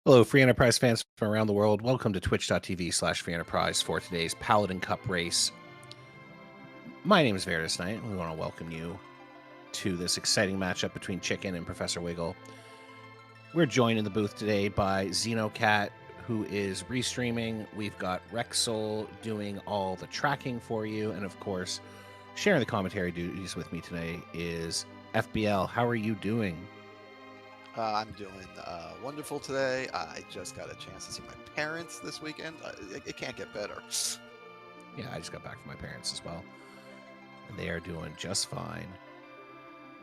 Hello, Free Enterprise fans from around the world. Welcome to twitch.tv/Free Enterprise for today's Paladin Cup race. My name is Verdus Knight, and we want to welcome you to this exciting matchup between Chicken and Professor Wiggle. We're joined in the booth today by Xenocat, who is restreaming. We've got Rexol doing all the tracking for you, and of course, sharing the commentary duties with me today is FBL. How are you doing? I'm doing wonderful today. I just got a chance to see my parents this weekend. It can't get better. Yeah, I just got back from my parents as well, and they are doing just fine.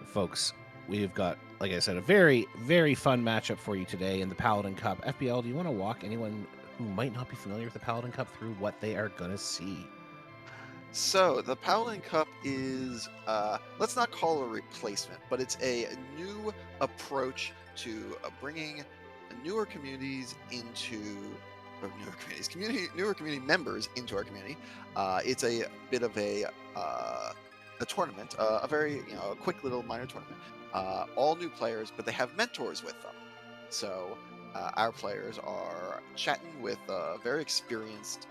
Folks, we've got, like I said, a very, very fun matchup for you today in the Paladin Cup. FBL, do you want to walk anyone who might not be familiar with the Paladin Cup through what they are going to see? So the Paladin Cup is, let's not call it a replacement, but it's a new approach to bringing newer communities into newer community members into our community. It's a bit of a tournament, a very a quick little minor tournament. All new players, but they have mentors with them. So our players are chatting with very experienced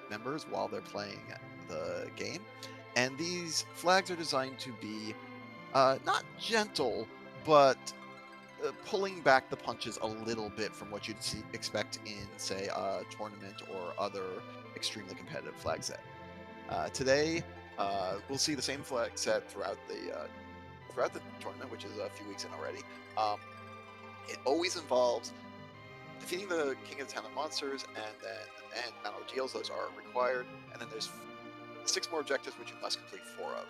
members while they're playing the game, and these flags are designed to be not gentle, but pulling back the punches a little bit from what you'd expect in, say, a tournament or other extremely competitive flag set. Today, we'll see the same flag set throughout the tournament, which is a few weeks in already. It always involves defeating the King of the Town of Monsters and Mount Ordeals. Those are required, and then there's 6 more objectives which you must complete 4 of.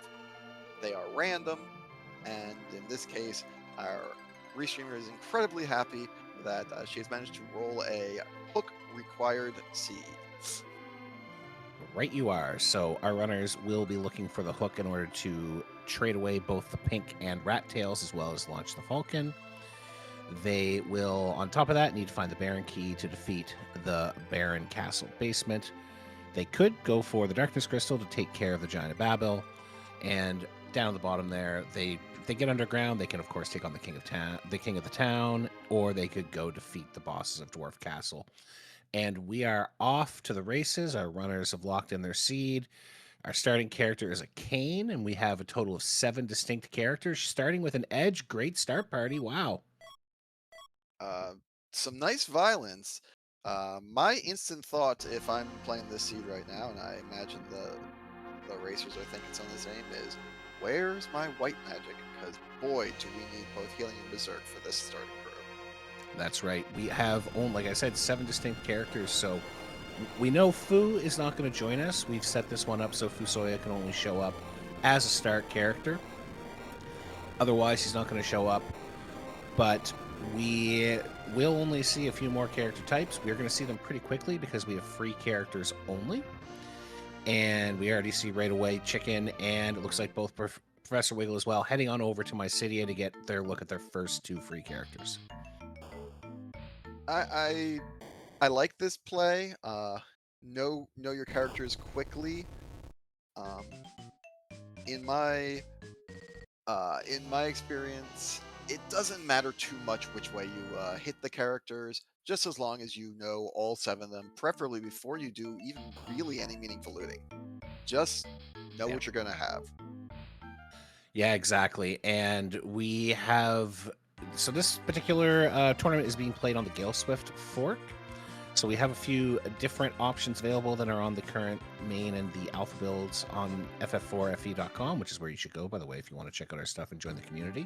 They are random, and in this case, our restreamer is incredibly happy that she has managed to roll a hook required seed. Right you are. So our runners will be looking for the hook in order to trade away both the pink and rat tails, as well as launch the falcon. They will, on top of that, need to find the Baron key to defeat the Baron Castle basement. They could go for the Darkness Crystal to take care of the Giant of Babel, and down at the bottom there, if they get underground, they can of course take on the King of the Town, or they could go defeat the bosses of Dwarf Castle. And we are off to the races. Our runners have locked in their seed. Our starting character is a Cain, and we have a total of 7 distinct characters, starting with an Edge. Great start party. Wow. Some nice violence. My instant thought, if I'm playing this seed right now, and I imagine the racers are thinking something the same, is where's my white magic? Because boy, do we need both healing and berserk for this starting crew. That's right. We have, like I said, 7 distinct characters, so we know Fu is not going to join us. We've set this one up so Fusoya can only show up as a start character. Otherwise, he's not going to show up. But we will only see a few more character types. We're going to see them pretty quickly because we have free characters only. And we already see right away Chicken, and it looks like both Professor Wiggle as well, heading on over to Mysidia to get their look at their first 2 free characters. I like this play. Know your characters quickly. In my experience, it doesn't matter too much which way you hit the characters, just as long as you know all 7 of them, preferably before you do even really any meaningful looting. Just know what you're going to have. Yeah, exactly. And we have... So this particular tournament is being played on the Gale Swift fork. So we have a few different options available that are on the current main and the alpha builds on ff4fe.com, which is where you should go, by the way, if you want to check out our stuff and join the community.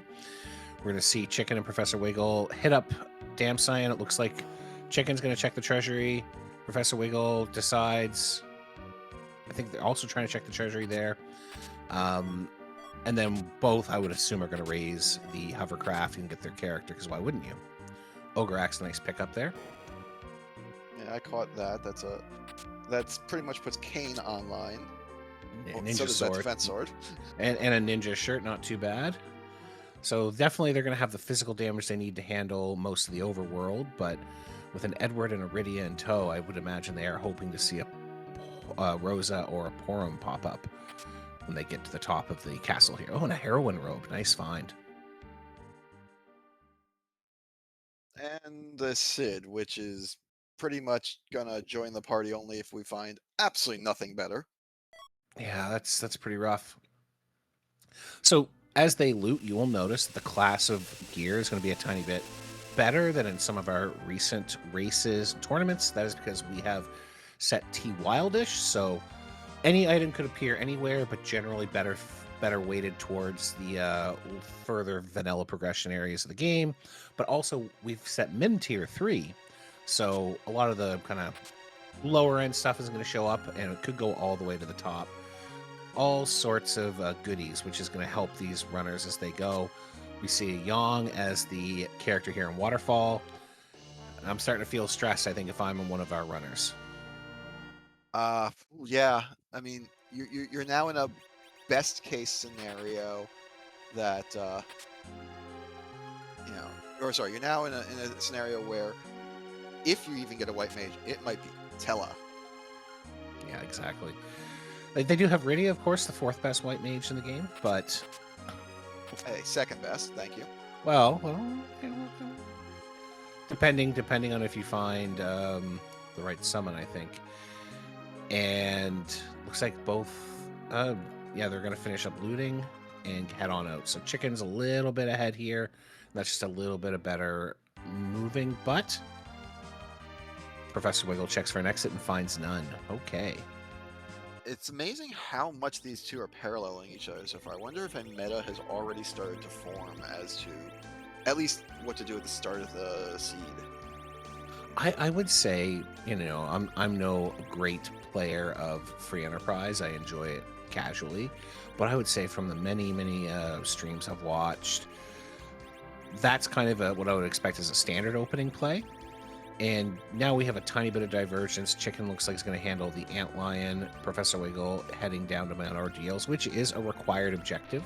We're going to see Chicken and Professor Wiggle hit up Damn Cyan. It looks like Chicken's going to check the treasury. Professor Wiggle decides... I think they're also trying to check the treasury there. And then both, I would assume, are going to raise the hovercraft and get their character, because why wouldn't you? Ogre Axe, nice pickup there. Yeah, I caught that. That's pretty much puts Cain online. Ninja so does sword. that defense sword. And a ninja shirt, not too bad. So definitely they're going to have the physical damage they need to handle most of the overworld, but with an Edward and a Rydia in tow, I would imagine they are hoping to see a Rosa or a Porum pop up when they get to the top of the castle here. Oh, and a heroine robe. Nice find. and the Cid, which is pretty much gonna join the party only if we find absolutely nothing better. Yeah, that's pretty rough. So as they loot, you will notice that the class of gear is going to be a tiny bit better than in some of our recent races and tournaments. That is because we have set T Wildish, so any item could appear anywhere, but generally better weighted towards the further vanilla progression areas of the game. But also we've set Min Tier 3, so a lot of the kind of lower end stuff is going to show up, and it could go all the way to the top. All sorts of goodies, which is going to help these runners as they go. We see Yang as the character here in Waterfall. I'm starting to feel stressed, I think, if I'm one of our runners. Yeah. I mean, you're now in a best case scenario that or sorry, you're now in a scenario where if you even get a white mage, it might be Tella. Yeah, exactly. They do have Rydia, of course, the fourth best white mage in the game, but Hey, second best, thank you. well, depending on if you find the right summon, I think. And looks like both, yeah, they're going to finish up looting and head on out. So Chicken's a little bit ahead here. That's just a little bit of better moving, but Professor Wiggle checks for an exit and finds none. Okay. It's amazing how much these two are paralleling each other so far. I wonder if a meta has already started to form as to at least what to do at the start of the seed. I would say, I'm no great player of free enterprise. I enjoy it casually, but I would say from the many streams I've watched, that's kind of what I would expect as a standard opening play. And now we have a tiny bit of divergence. Chicken looks like he's going to handle the Antlion. Professor Wiggle heading down to Mount Ordeals, which is a required objective.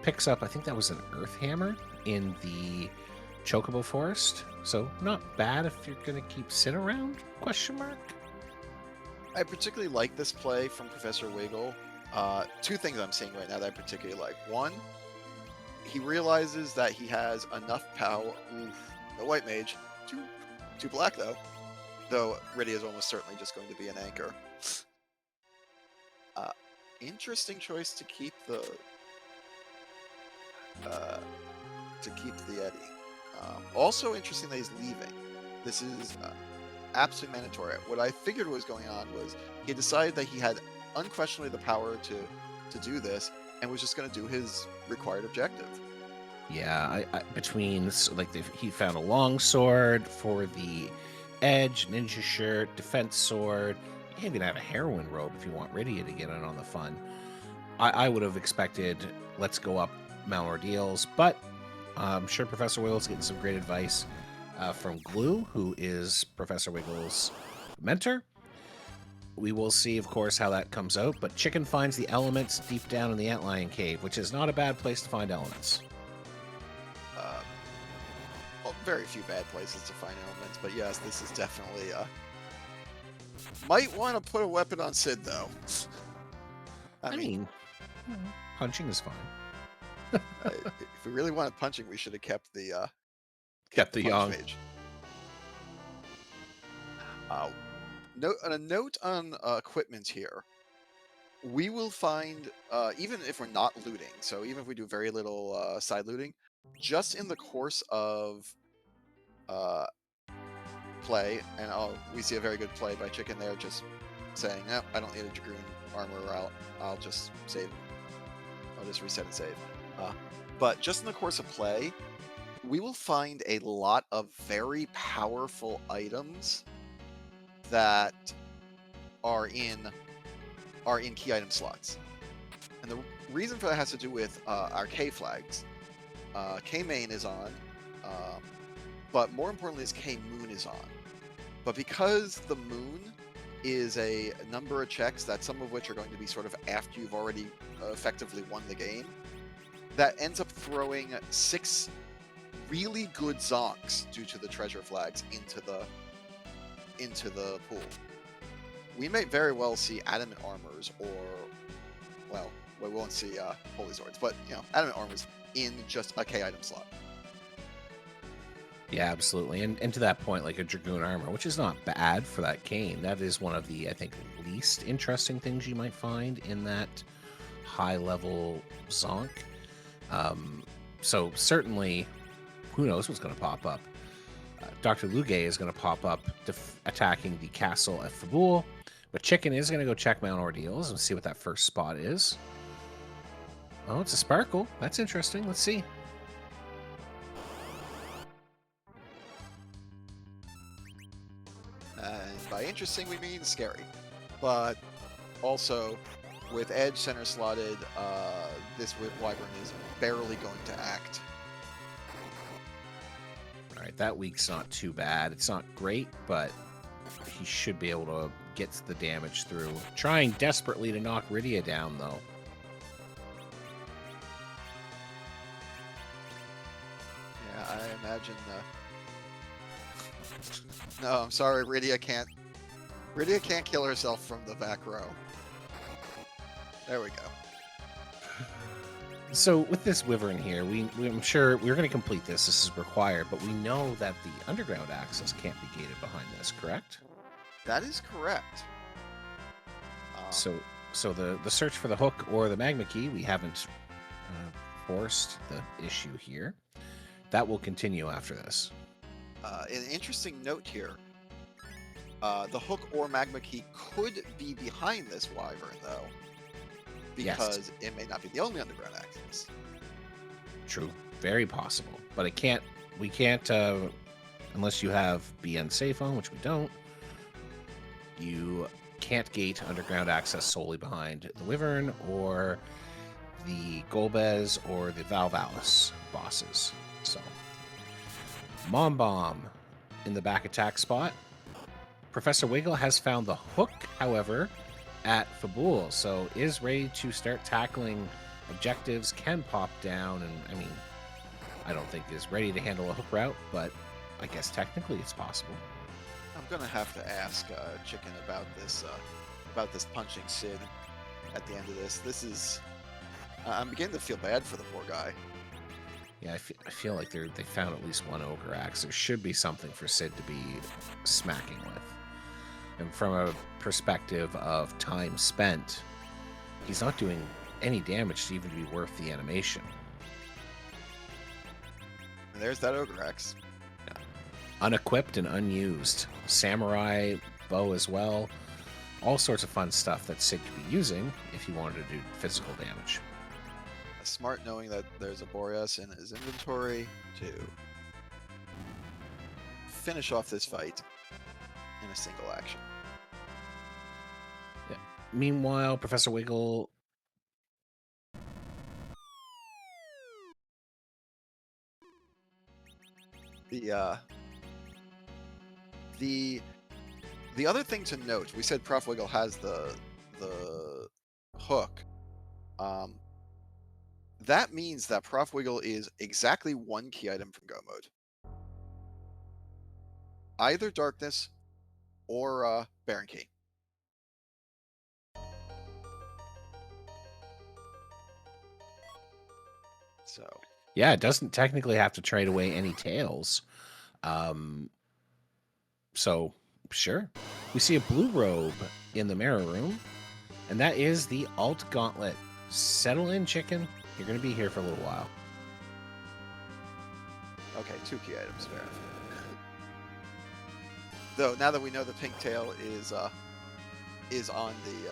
Picks up, I think that was an Earth Hammer in the Chocobo Forest. So not bad if you're going to keep Sin around, question mark. I particularly like this play from Professor Wiggle. Two things I'm seeing right now that I particularly like. One, he realizes that he has enough power. Oof, no white mage. Two black, though Rydia is almost certainly just going to be an anchor. Interesting choice to keep the Eddy. Also interesting that he's leaving. This is absolutely mandatory. What I figured was going on was he decided that he had unquestionably the power to do this and was just going to do his required objective. Yeah, he found a long sword for the edge, ninja shirt, defense sword. You can even have a heroine robe if you want Rydia to get in on the fun. I would have expected let's go up Mount Ordeals, but I'm sure Professor Wiggle's getting some great advice from Glue, who is Professor Wiggle's mentor. We will see, of course, how that comes out, but Chicken finds the elements deep down in the Antlion Cave, which is not a bad place to find elements. Very few bad places to find elements, but yes, this is definitely might want to put a weapon on Cid, though. I mean, punching is fine. If we really wanted punching, we should have kept the Yang mage. A note on equipment here. We will find, even if we're not looting, so even if we do very little side looting, just in the course of play, and we see a very good play by Chicken there, just saying, no, I don't need a Dragoon armor, I'll just save. I'll just reset and save. But just in the course of play, we will find a lot of very powerful items that are in key item slots. And the reason for that has to do with our K flags. K main is on, but more importantly is K moon is on. But because the moon is a number of checks, that some of which are going to be sort of after you've already effectively won the game, that ends up throwing 6 really good zonks due to the treasure flags into the pool. We may very well see adamant armors, or, well, we won't see holy swords, but adamant armors in just a K item slot. Yeah, absolutely. And to that point, like a Dragoon armor, which is not bad for that cane. That is one of the, I think, least interesting things you might find in that high level Zonk. Um, so certainly, who knows what's going to pop up. Dr. Lugay is going to pop up attacking the castle at Fabul, but Chicken is going to go check Mount Ordeals and see what that first spot is. Oh, it's a Sparkle. That's interesting. Let's see. And by interesting, we mean scary. But also, with Edge center slotted, this Wyvern is barely going to act. All right, that week's not too bad. It's not great, but he should be able to get the damage through. Trying desperately to knock Rydia down, though. Yeah, I imagine... No, I'm sorry, Rydia can't kill herself from the back row. There we go. So with this Wyvern here, I'm sure we're going to complete this. This is required, but we know that the underground access can't be gated behind this, correct? That is correct. So the search for the hook or the magma key, we haven't forced the issue here. That will continue after this. An interesting note here. The hook or magma key could be behind this Wyvern, though. Because it may not be the only underground access. True. Very possible. But we can't, unless you have BN safe on, which we don't, you can't gate underground access solely behind the Wyvern or the Golbez or the Valvalis bosses. So, Mom Bomb in the back attack spot. Professor Wiggle has found the hook, however, at Fabul, so is ready to start tackling objectives, can pop down, and I mean, I don't think is ready to handle a hook route, but I guess technically it's possible. I'm gonna have to ask Chicken about this punching Sid at the end of this. This is, I'm beginning to feel bad for the poor guy. Yeah, I feel like they found at least one Ogre Axe. There should be something for Sid to be smacking with. And from a perspective of time spent, he's not doing any damage to even be worth the animation. And there's that Ogre Axe. Yeah. Unequipped and unused. Samurai bow as well. All sorts of fun stuff that Sid could be using if he wanted to do physical damage. Smart knowing that there's a Boreas in his inventory to finish off this fight in a single action. Yeah. Meanwhile, Professor Wiggle. The other thing to note, we said ProfWiggle has the hook. That means that ProfWiggle is exactly one key item from Go Mode. Either Darkness or Baron Key. So Yeah, it doesn't technically have to trade away any tails. So sure. We see a blue robe in the mirror room, and that is the Alt Gauntlet. Settle in, Chicken. You're going to be here for a little while. Okay, 2 key items, fair enough. Though now that we know the pink tail is on the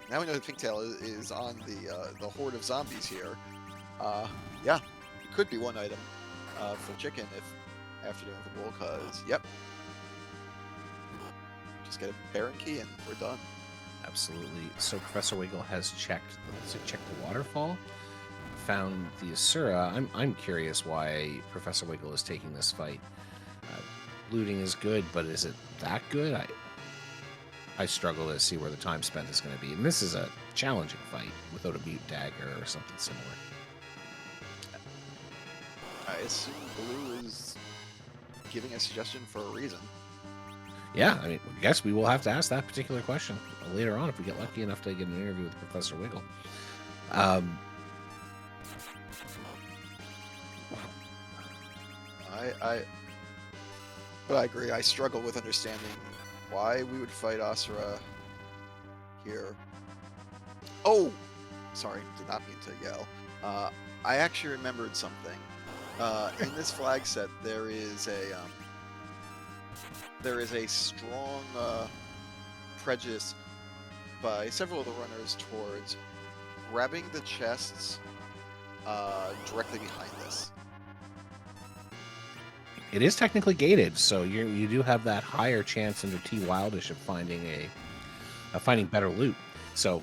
now we know the pink tail is on the horde of zombies here. Yeah, it could be one item for Chicken if after doing the bull, cause yep, just get a Baron key and we're done. Absolutely. So Professor Wiggle has checked the waterfall, found the Asura. I'm curious why Professor Wiggle is taking this fight. Looting is good, but is it that good? I struggle to see where the time spent is going to be. And this is a challenging fight without a mute dagger or something similar. I assume Blue is giving a suggestion for a reason. Yeah, I mean, I guess we will have to ask that particular question later on if we get lucky enough to get an interview with Professor Wiggle. But I agree. I struggle with understanding why we would fight Asura here. Oh, sorry, did not mean to yell. I actually remembered something. In this flag set, there is a strong prejudice by several of the runners towards grabbing the chests directly behind this. It is technically gated, so you do have that higher chance under T Wildish of finding finding better loot. So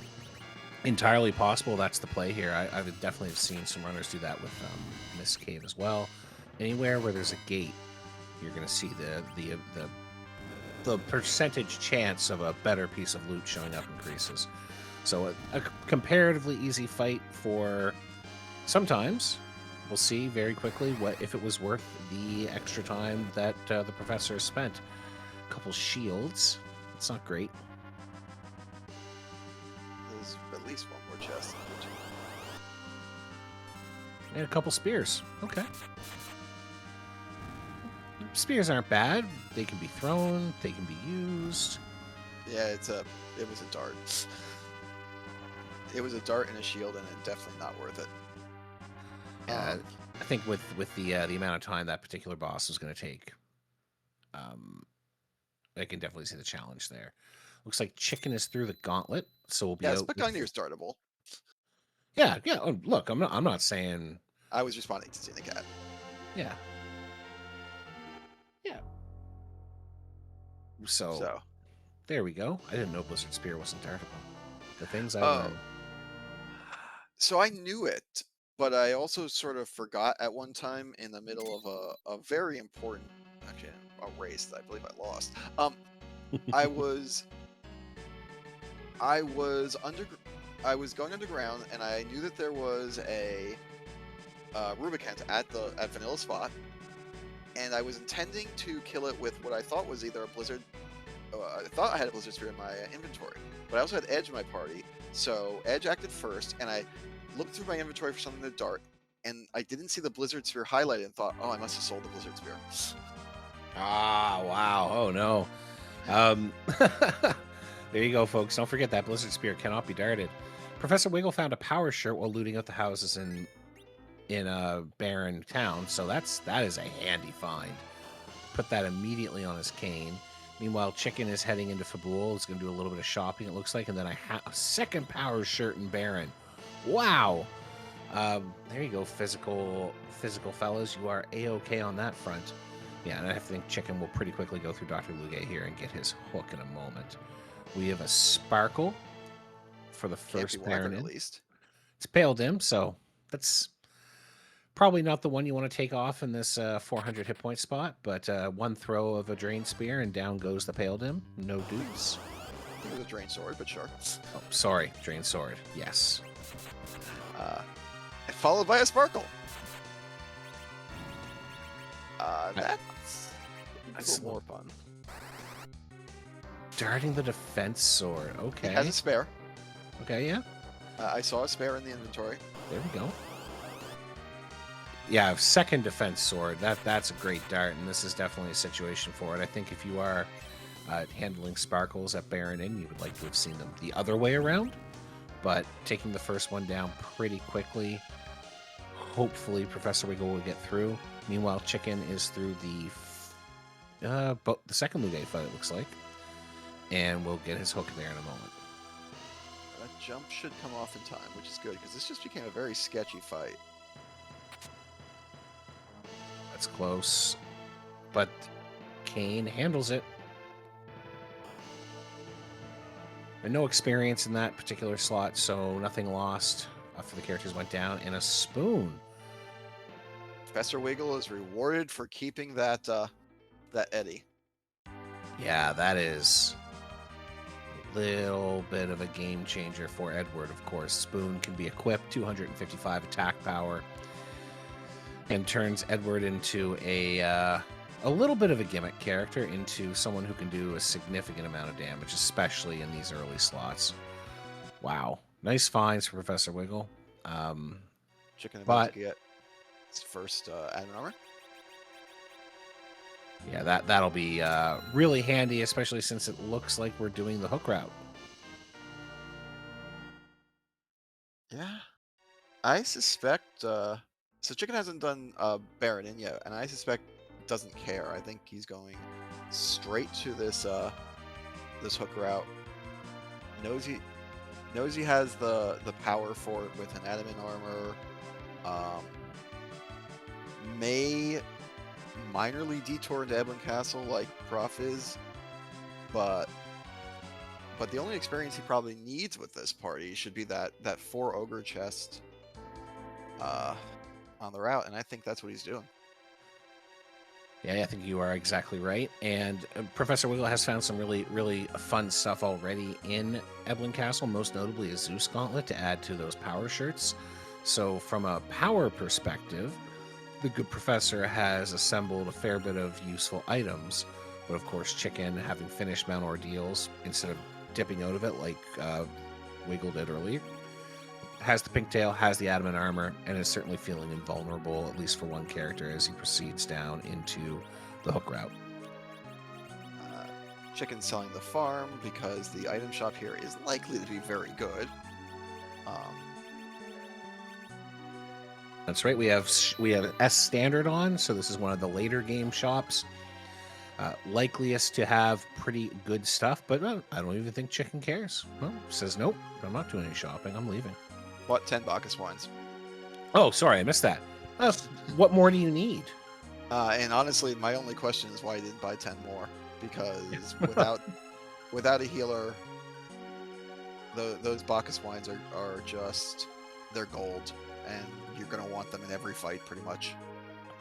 entirely possible that's the play here. I would definitely have seen some runners do that with Miss Cave as well. Anywhere where there's a gate, you're going to see the percentage chance of a better piece of loot showing up increases. So a comparatively easy fight for sometimes. We'll see very quickly if it was worth the extra time that the professor spent. A couple shields. It's not great. There's at least one more chest. And a couple spears. Okay. Spears aren't bad. They can be thrown. They can be used. Yeah, it was a dart. It was a dart and a shield, and it's definitely not worth it. I think with the amount of time that particular boss was going to take, I can definitely see the challenge there. Looks like Chicken is through the gauntlet, so we'll be out. Specunier's dartable. Yeah. Oh, look, I'm not saying. I was responding to seeing the cat. Yeah. So there we go. I didn't know Blizzard Spear wasn't dartable. The things I learned. So I knew it, but I also sort of forgot at one time in the middle of a very important, actually, a race that I believe I lost. I was going underground, and I knew that there was a Rubicant at Vanilla Spot, and I was intending to kill it with what I thought was either a Blizzard. I thought I had a Blizzard Spear in my inventory, but I also had Edge in my party. So Edge acted first, and I looked through my inventory for something to dart, and I didn't see the Blizzard Spear highlighted, and thought, oh, I must have sold the Blizzard Spear. Ah, wow. Oh, no. There you go, folks. Don't forget that Blizzard Spear cannot be darted. Professor Wiggle found a power shirt while looting out the houses in a barren town, so that is a handy find. Put that immediately on his cane. Meanwhile, Chicken is heading into Fabul. He's going to do a little bit of shopping, it looks like, and then a second power shirt in Baron. Wow. There you go, physical fellas. You are A-okay on that front. Yeah, and I think Chicken will pretty quickly go through Dr. Luge here and get his hook in a moment. We have a Sparkle for the first Baron in. At least. It's Pale Dim, so that's probably not the one you want to take off in this 400 hit point spot, but one throw of a Drain Spear and down goes the Pale Dim. No dupes. It was a Drain Sword, but sure. Oh, sorry. Drain Sword. Yes. Followed by a Sparkle. That's a little more fun. Darting the Defense Sword. Okay. It has a spare. Okay, yeah. I saw a spare in the inventory. There we go. Yeah, second Defense Sword. That's a great dart, and this is definitely a situation for it. I think if you are handling Sparkles at Baron Inn, you would like to have seen them the other way around. But taking the first one down pretty quickly, hopefully Professor Wiggle will get through. Meanwhile, Chicken is through the second Luge fight, it looks like. And we'll get his hook there in a moment. That jump should come off in time, which is good, because this just became a very sketchy fight. That's close. But Kane handles it. And no experience in that particular slot, so nothing lost after the characters went down. And a spoon. Professor Wiggle is rewarded for keeping that Eddie. Yeah, that is a little bit of a game changer for Edward, of course. Spoon can be equipped, 255 attack power, and turns Edward into a little bit of a gimmick character, into someone who can do a significant amount of damage, especially in these early slots. Wow. Nice finds for Professor Wiggle. Chicken about to get its first admin armor. Yeah, that'll be really handy, especially since it looks like we're doing the hook route. Yeah. I suspect so Chicken hasn't done Baradin yet, and I suspect doesn't care. I think he's going straight to this hook route. Knows he has the power for it with an adamant armor. Um, may minorly detour into Eblan Castle like Prof is, but the only experience he probably needs with this party should be that 4 ogre chest on the route, and I think that's what he's doing. Yeah, I think you are exactly right. And Professor Wiggle has found some really, really fun stuff already in Eblan Castle, most notably a Zeus Gauntlet to add to those power shirts. So, from a power perspective, the good professor has assembled a fair bit of useful items. But of course, Chicken, having finished Mount Ordeals, instead of dipping out of it like Wiggle did earlier, has the pink tail, has the adamant armor, and is certainly feeling invulnerable, at least for one character, as he proceeds down into the hook route. Chicken's selling the farm because the item shop here is likely to be very good. That's right. We have S standard on, so this is one of the later game shops. Likeliest to have pretty good stuff, but I don't even think Chicken cares. Well, says nope, I'm not doing any shopping. I'm leaving. Bought 10 Bacchus wines. Oh, sorry, I missed that. What more do you need? And honestly, my only question is why I didn't buy 10 more, because without a healer, those Bacchus wines are just, they're gold, and you're going to want them in every fight pretty much.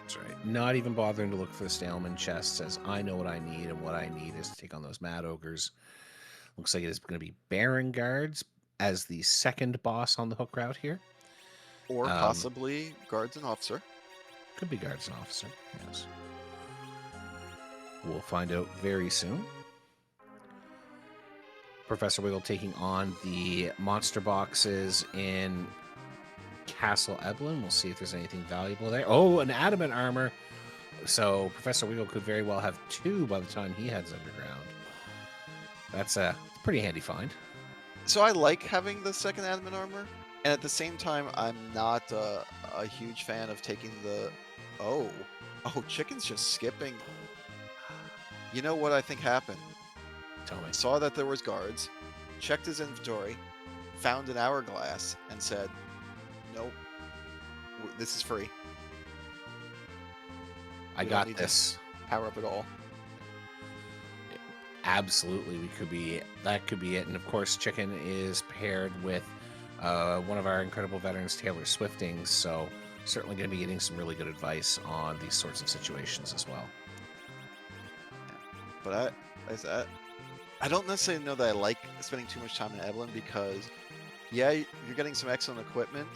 That's right. Not even bothering to look for the Staleman chest, says I know what I need, and what I need is to take on those Mad Ogres. Looks like it is going to be Baron Guards as the second boss on the hook route here. Or possibly Guards and Officer. Could be Guards and Officer, yes. We'll find out very soon. Professor Wiggle taking on the monster boxes in Castle Eblan. We'll see if there's anything valuable there. Oh, an adamant armor. So Professor Wiggle could very well have 2 by the time he heads underground. That's a pretty handy find. So I like having the second adamant armor, and at the same time, I'm not a huge fan of taking the... Oh, Chicken's just skipping. You know what I think happened? Tell me. Saw that there was guards, checked his inventory, found an hourglass, and said, nope, this is free. I got this. Power up at all. Absolutely, that could be it. And of course, Chicken is paired with one of our incredible veterans, Taylor Swiftings, so certainly going to be getting some really good advice on these sorts of situations as well. But I don't necessarily know that I like spending too much time in Eblan, because yeah, you're getting some excellent equipment,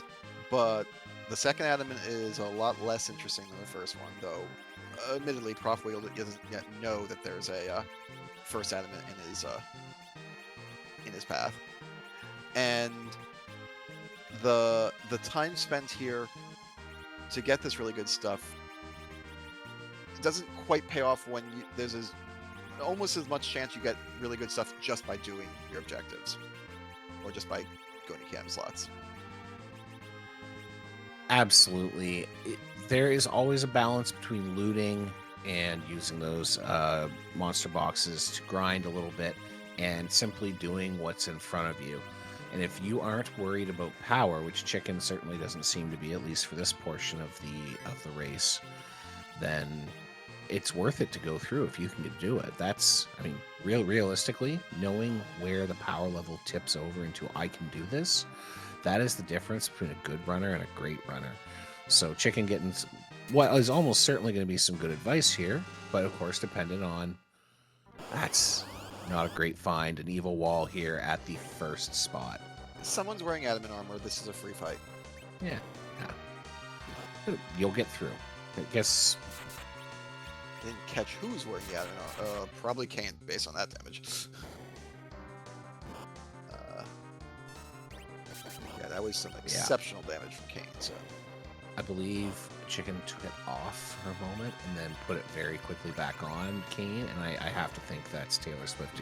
but the second adamant is a lot less interesting than the first one, though admittedly ProfWiggle doesn't yet know that there's a first adamant in his path. And the time spent here to get this really good stuff, it doesn't quite pay off when there's almost as much chance you get really good stuff just by doing your objectives, or just by going to camp slots. Absolutely. There is always a balance between looting and using those monster boxes to grind a little bit, and simply doing what's in front of you. And if you aren't worried about power, which Chicken certainly doesn't seem to be, at least for this portion of the race, then it's worth it to go through if you can do it. That's, I mean, realistically, knowing where the power level tips over into I can do this, that is the difference between a good runner and a great runner. So Chicken getting what is almost certainly going to be some good advice here, but of course dependent on, that's not a great find, an evil wall here at the first spot. Someone's wearing adamant armor. This is a free fight. Yeah. You'll get through. I guess. I didn't catch who's wearing the adamant armor. Probably Kane, based on that damage. Yeah, that was some exceptional damage from Kane. So I believe Chicken took it off for a moment and then put it very quickly back on Kane, and I have to think that's Taylor Swift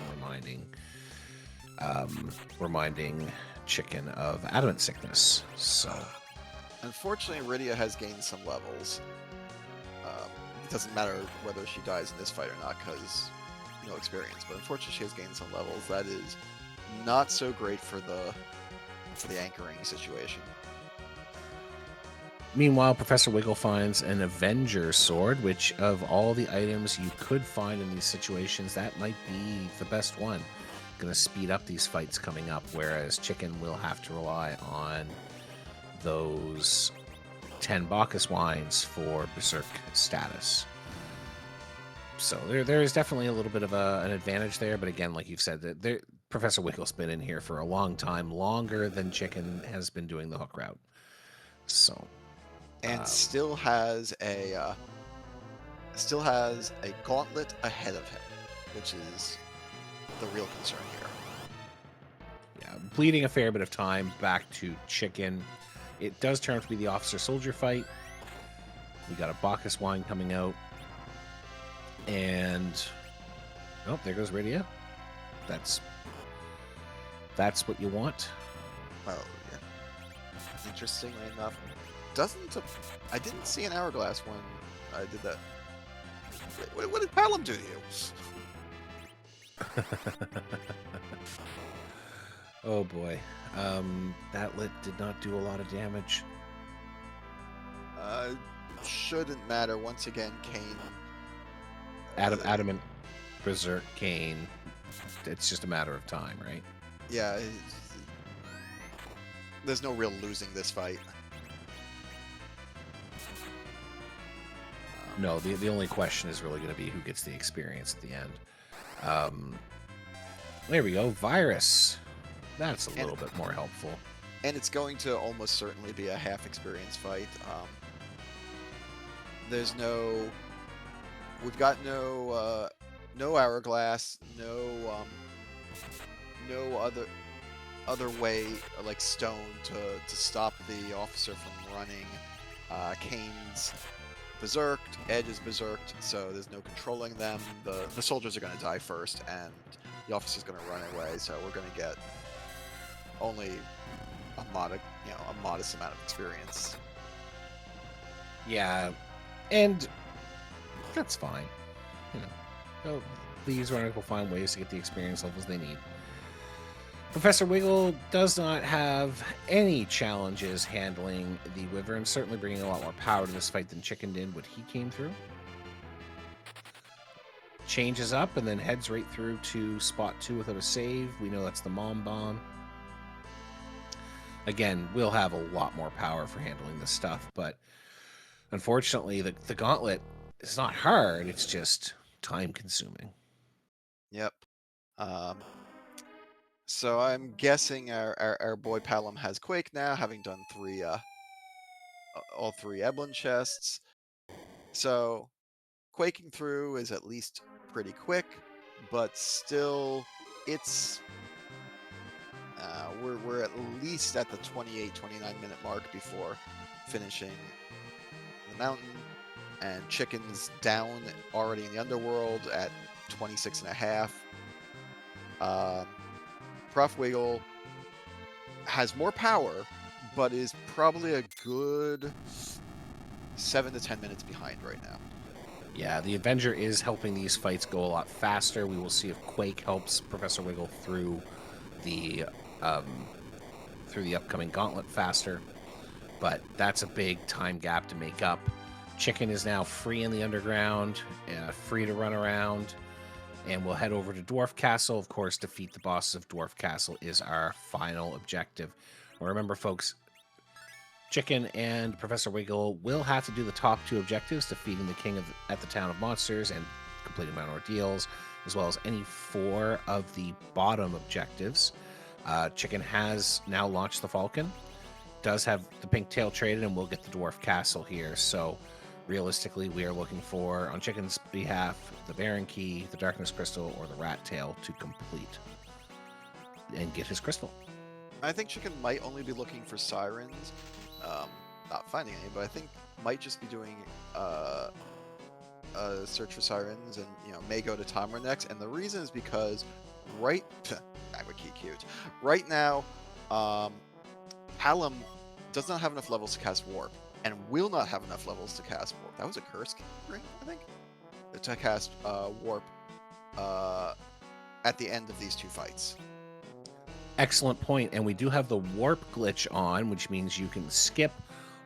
reminding Chicken of adamant sickness. So, unfortunately, Rydia has gained some levels. It doesn't matter whether she dies in this fight or not because no experience, but unfortunately she has gained some levels. That is not so great for the anchoring situation. Meanwhile, Professor Wiggle finds an Avenger sword, which of all the items you could find in these situations, that might be the best one. Going to speed up these fights coming up, whereas Chicken will have to rely on those 10 Bacchus wines for Berserk status. So there is definitely a little bit of an advantage there, but again, like you've said, that Professor Wiggle's been in here for a long time, longer than Chicken has been doing the hook route. So, and still has a gauntlet ahead of him, which is the real concern here. Yeah, bleeding a fair bit of time back to Chicken. It does turn out to be the officer-soldier fight. We got a Bacchus wine coming out. And oh, there goes Rydia. That's what you want. Well, yeah. Interestingly enough, I didn't see an hourglass when I did that. What did Paladin do to you? Oh boy. That lit did not do a lot of damage. Shouldn't matter. Once again, Kane. Adamant Berserk Kane. It's just a matter of time, right? Yeah. There's no real losing this fight. No, the only question is really going to be who gets the experience at the end. There we go. Virus. That's a little bit more helpful. And it's going to almost certainly be a half experience fight. We've got no hourglass, no other way like stone to stop the officer from running. Kane's berserked, Edge is berserked, so there's no controlling them. The soldiers are going to die first, and the officer's going to run away. So we're going to get only a modest amount of experience. Yeah, and that's fine. These runners will find ways to get the experience levels they need. Professor Wiggle does not have any challenges handling the Wyvern, certainly bringing a lot more power to this fight than Chicken did when he came through. Changes up and then heads right through to spot 2 without a save. We know that's the Mom Bomb. Again, we'll have a lot more power for handling this stuff, but unfortunately, the gauntlet is not hard. It's just time-consuming. Yep. So I'm guessing our boy Palom has Quake now, having done all 3 Eblin chests. So quaking through is at least pretty quick, but still, it's we're at least at the 28-29 minute mark before finishing the mountain, and Chicken's down already in the underworld at 26.5. ProfWiggle has more power, but is probably a good 7 to 10 minutes behind right now. Yeah, the Avenger is helping these fights go a lot faster. We will see if Quake helps Professor Wiggle through the upcoming gauntlet faster, but that's a big time gap to make up. Chicken is now free in the underground, free to run around, and we'll head over to Dwarf Castle. Of course, defeat the bosses of Dwarf Castle is our final objective. Well, remember, folks, Chicken and Professor Wiggle will have to do the top 2 objectives, defeating the King at the Town of Monsters and completing Mount Ordeals, as well as any 4 of the bottom objectives. Chicken has now launched the Falcon, does have the pink tail traded, and we'll get the Dwarf Castle here. So realistically, we are looking for, on Chicken's behalf, the Baron Key, the Darkness Crystal, or the Rat Tail to complete and get his crystal. I think Chicken might only be looking for Sirens. not finding any, but I think might just be doing search for sirens, and may go to Tamra next. And the reason is because right that would be cute. Right now, Hallam does not have enough levels to cast Warp, and will not have enough levels to cast Warp. That was a curse ring, I think, to cast Warp at the end of these 2 fights. Excellent point. And we do have the warp glitch on, which means you can skip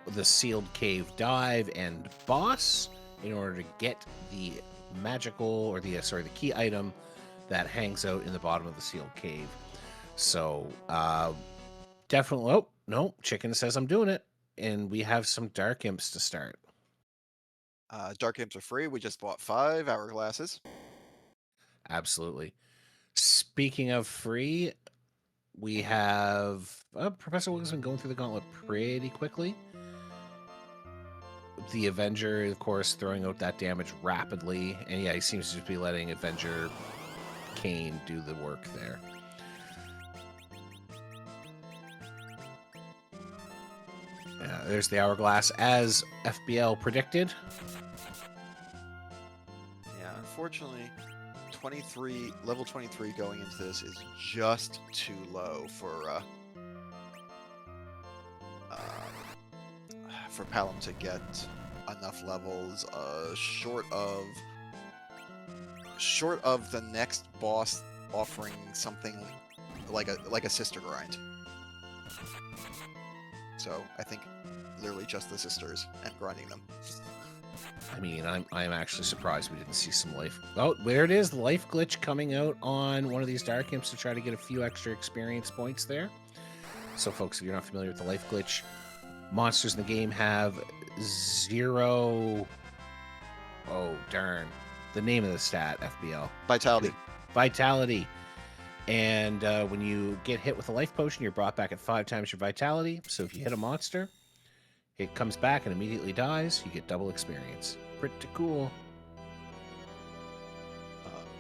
the sealed cave dive and boss in order to get the magical, or the key item that hangs out in the bottom of the sealed cave. So definitely. Oh no, Chicken says I'm doing it, and we have some dark imps to start. Dark imps are free. We just bought 5 hourglasses. Absolutely. Speaking of free, we have Professor Wiggle's been going through the gauntlet pretty quickly. The Avenger, of course, throwing out that damage rapidly, and yeah, he seems to just be letting Avenger Kane do the work there. Yeah, there's the hourglass as FBL predicted. Yeah, unfortunately, level 23 going into this is just too low for Paladin to get enough levels. Short of the next boss offering something like a sister grind. So I think literally just the sisters and grinding them. I mean, I'm actually surprised we didn't see some life. Oh, there it is, the life glitch coming out on one of these dark imps to try to get a few extra experience points there. So folks, if you're not familiar with the life glitch, monsters in the game have 0... Oh, darn. The name of the stat, FBL. Vitality. And when you get hit with a life potion, you're brought back at 5 times your vitality. So if you hit a monster, it comes back and immediately dies. You get double experience. Pretty cool.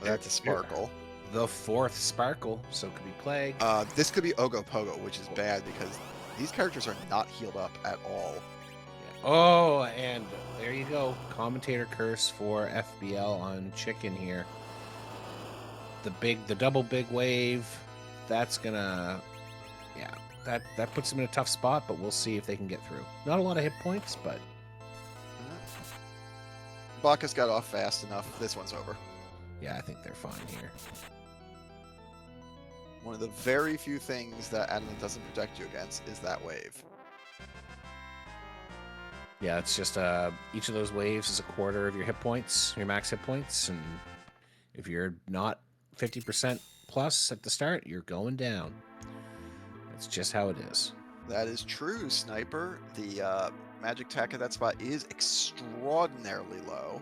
That's a sparkle. The 4th sparkle, so it could be Plague. This could be Ogopogo, which is bad because these characters are not healed up at all. Yeah. Oh, and there you go. Commentator curse for FBL on Chicken here. The double big wave, that's gonna, yeah, that puts them in a tough spot, but we'll see if they can get through. Not a lot of hit points, but Bacchus got off fast enough. This one's over. Yeah, I think they're fine here. One of the very few things that Adamant doesn't protect you against is that wave. Yeah, it's just each of those waves is a quarter of your hit points, your max hit points, and if you're not 50% plus at the start, you're going down. That's just how it is. That is true, Sniper. The magic attack at that spot is extraordinarily low.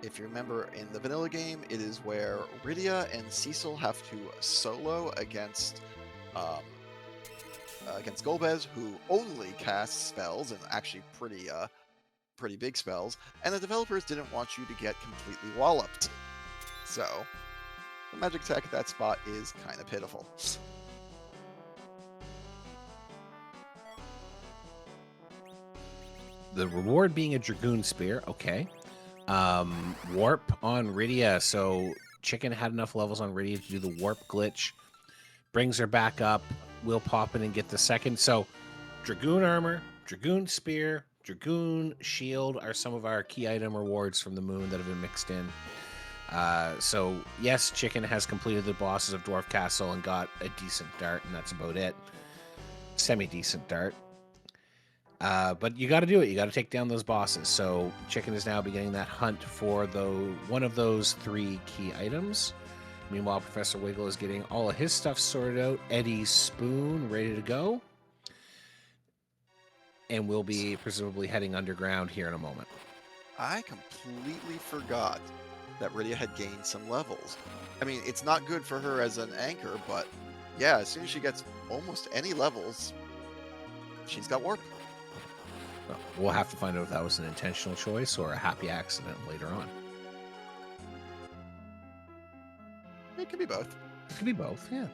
If you remember in the vanilla game, it is where Rydia and Cecil have to solo against Golbez, who only casts spells, and actually pretty big spells, and the developers didn't want you to get completely walloped. So the magic attack at that spot is kind of pitiful. The reward being a Dragoon Spear, okay. Warp on Rydia, so Chicken had enough levels on Rydia to do the warp glitch. Brings her back up. We'll pop in and get the second. So Dragoon Armor, Dragoon Spear, Dragoon Shield are some of our key item rewards from the moon that have been mixed in. So yes, Chicken has completed the bosses of Dwarf Castle and got a decent dart, and that's about it. Semi-decent dart. But you got to do it. You got to take down those bosses. So Chicken is now beginning that hunt for one of those 3 key items. Meanwhile, Professor Wiggle is getting all of his stuff sorted out. Eddie's spoon ready to go. And we'll be presumably heading underground here in a moment. I completely forgot that Rydia had gained some levels. I mean, it's not good for her as an anchor, but yeah, as soon as she gets almost any levels, she's got warp. Well, we'll have to find out if that was an intentional choice or a happy accident later on. It could be both. It could be both, yeah.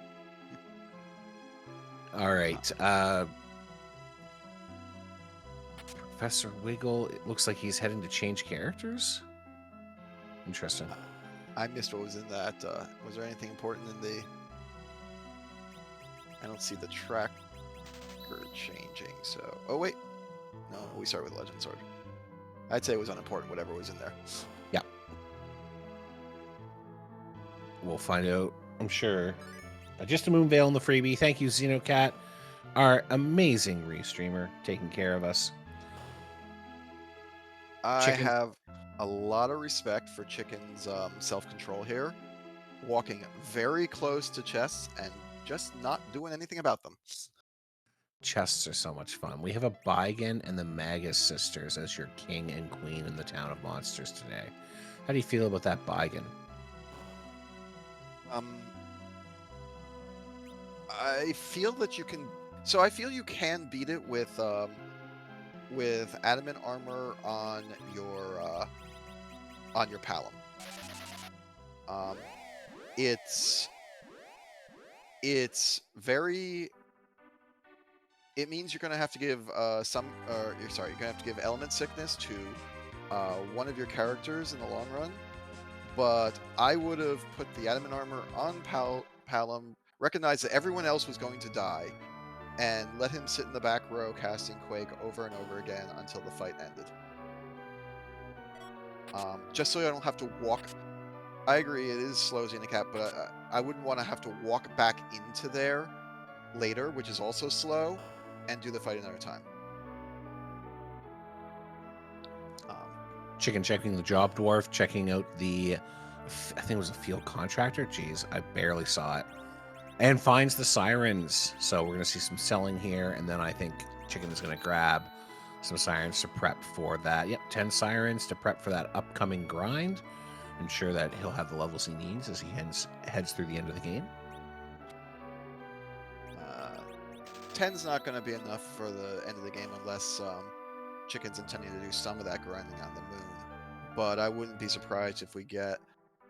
All right. Professor Wiggle, it looks like he's heading to change characters. Interesting. I missed what was in that. Was there anything important in the... I don't see the tracker changing, so... Oh, wait. No, we start with Legend Sword. I'd say it was unimportant, whatever was in there. Yeah. We'll find out, I'm sure. Just a Moonveil in the freebie. Thank you, Xenocat, our amazing restreamer, taking care of us. I have a lot of respect for Chicken's self-control here. Walking very close to chests and just not doing anything about them. Chests are so much fun. We have a Baigan and the Magus sisters as your king and queen in the town of monsters today. How do you feel about that Baigan? I feel that you can... So I feel you can beat it with adamant armor on your Palom. It's very... It means you're going to have to give you're going to have to give element sickness to one of your characters in the long run. But I would have put the adamant armor on Palom, recognized that everyone else was going to die, and let him sit in the back row casting Quake over and over again until the fight ended. Just so I don't have to walk... I agree, it is slow Xenocat, but I wouldn't want to have to walk back into there later, which is also slow, and do the fight another time. Chicken checking the job dwarf, checking out the... I think it was a field contractor. Jeez, I barely saw it. And finds the sirens. So we're going to see some selling here. And then I think Chicken is going to grab some sirens to prep for that. Yep, 10 sirens to prep for that upcoming grind. Ensure that he'll have the levels he needs as he heads through the end of the game. 10's not going to be enough for the end of the game unless Chicken's intending to do some of that grinding on the moon. But I wouldn't be surprised if we get,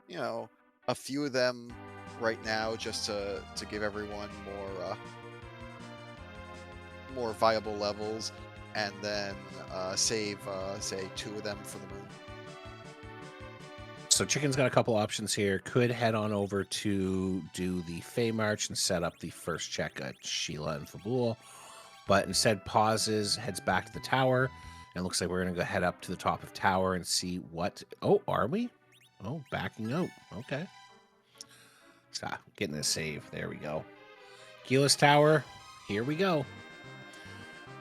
you know, a few of them right now just to give everyone more viable levels, and then save say 2 of them for the moon. So Chicken's got a couple options here. Could head on over to do the Fey March and set up the first check at Sheila and Fabul, but instead pauses, heads back to the tower, and looks like we're going to go head up to the top of tower and see what... Oh, are we? Oh, backing out. Okay. Stop. Getting a save. There we go. Keyless Tower. Here we go.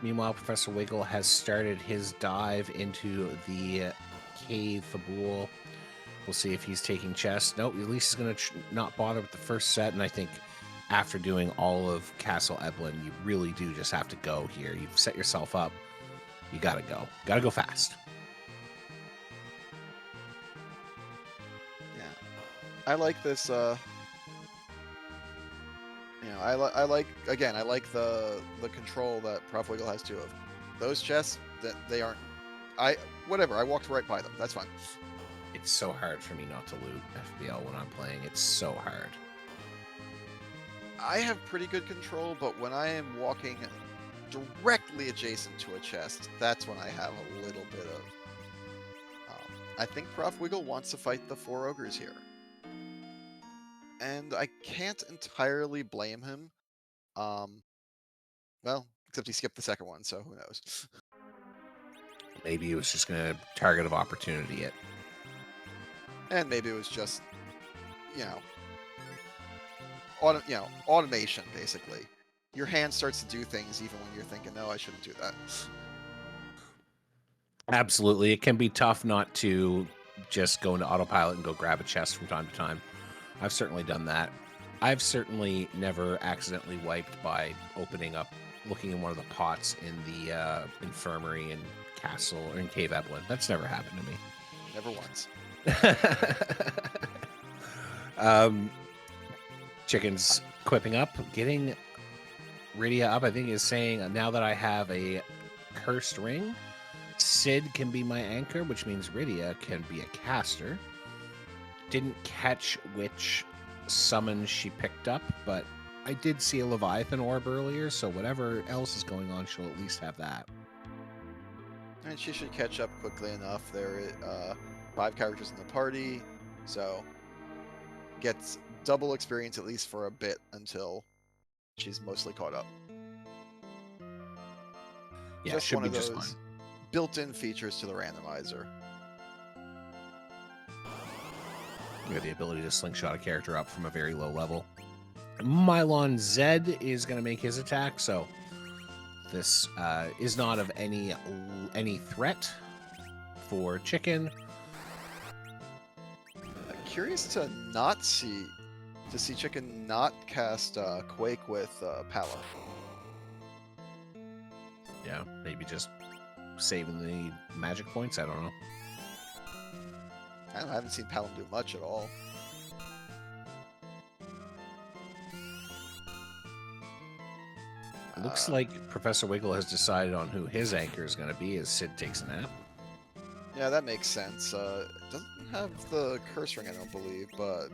Meanwhile, Professor Wiggle has started his dive into the cave Fabul. We'll see if he's taking chests. Nope, at least he's going to not bother with the first set. And I think after doing all of Castle Eblin, you really do just have to go here. You've set yourself up. You got to go. Got to go fast. Yeah. I like this... You know, I like the control that ProfWiggle has too of those chests. That they aren't... whatever, I walked right by them. That's fine. It's so hard for me not to loot FBL when I'm playing. It's so hard. I have pretty good control, but when I am walking directly adjacent to a chest, that's when I have a little bit of... I think ProfWiggle wants to fight the 4 ogres here. And I can't entirely blame him. Well, except he skipped the second one, so who knows. Maybe he was just going to target of opportunity it. And maybe it was just, automation, basically. Your hand starts to do things even when you're thinking, no, I shouldn't do that. Absolutely. It can be tough not to just go into autopilot and go grab a chest from time to time. I've certainly done that. I've certainly never accidentally wiped by opening up, looking in one of the pots in the infirmary in Castle or in Cave Eblin. That's never happened to me. Never once. Chicken's quipping up, getting Rydia up. I think is saying, now that I have a cursed ring, Sid can be my anchor, which means Rydia can be a caster. Didn't catch which summon she picked up, but I did see a Leviathan orb earlier, so whatever else is going on, she'll at least have that. And she should catch up quickly enough. There are 5 characters in the party, so gets double experience at least for a bit until she's mostly caught up. Yeah, Just should one be of just those fine. built-in features to the randomizer. We have the ability to slingshot a character up from a very low level. Mylon Zed is going to make his attack, so this is not of any threat for Chicken. Curious to see Chicken not cast Quake with Pala. Yeah, maybe just saving the magic points. I don't know. I haven't seen Paladin do much at all. It looks like Professor Wiggle has decided on who his anchor is going to be as Sid takes a nap. Yeah, that makes sense. Doesn't have the curse ring, I don't believe, but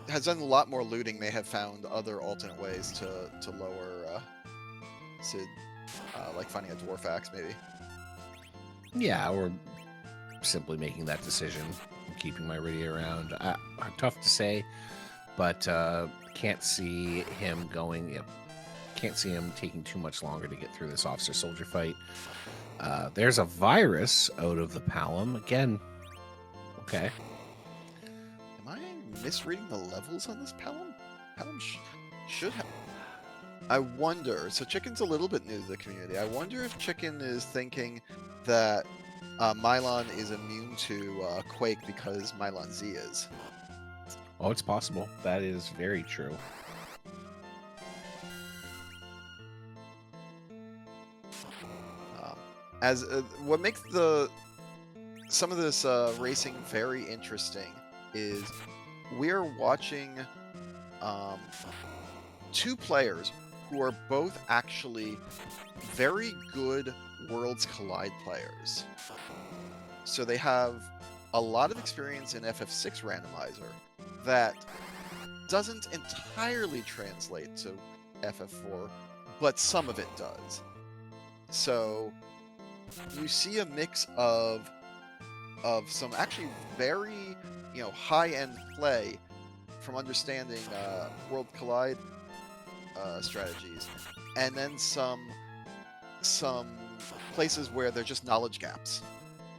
has done a lot more looting. May have found other alternate ways to lower Sid, like finding a dwarf axe, maybe. Yeah, or simply making that decision and keeping my Rydia around. Tough to say, but can't see him going. You know, can't see him taking too much longer to get through this officer-soldier fight. There's a virus out of the Palom again. Okay. Am I misreading the levels on this Palom? Palom should have. I wonder. So Chicken's a little bit new to the community. I wonder if Chicken is thinking that Mylon is immune to Quake because Mylon Z is. Oh, it's possible. That is very true. What makes some of this racing very interesting is we're watching 2 players who are both actually very good Worlds Collide players. So they have a lot of experience in FF6 randomizer that doesn't entirely translate to FF4, but some of it does. So you see a mix of some actually very high-end play from understanding World Collide strategies, and then some places where they're just knowledge gaps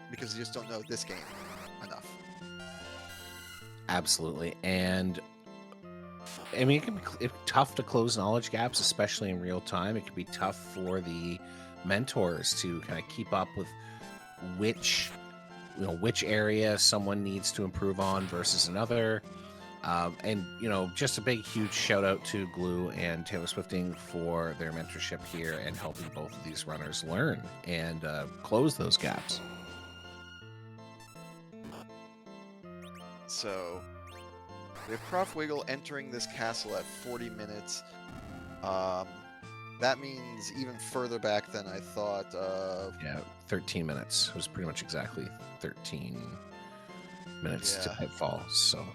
because you just don't know this game enough. Absolutely. And I mean, it can be tough to close knowledge gaps, especially in real time. It can be tough for the mentors to kind of keep up with which area someone needs to improve on versus another. And just a big huge shout out to Glue and Taylor Swifting for their mentorship here and helping both of these runners learn and close those gaps. So we have ProfWiggle entering this castle at 40 minutes. That means even further back than I thought. Yeah, 13 minutes. It was pretty much exactly 13 minutes to Pitfall. So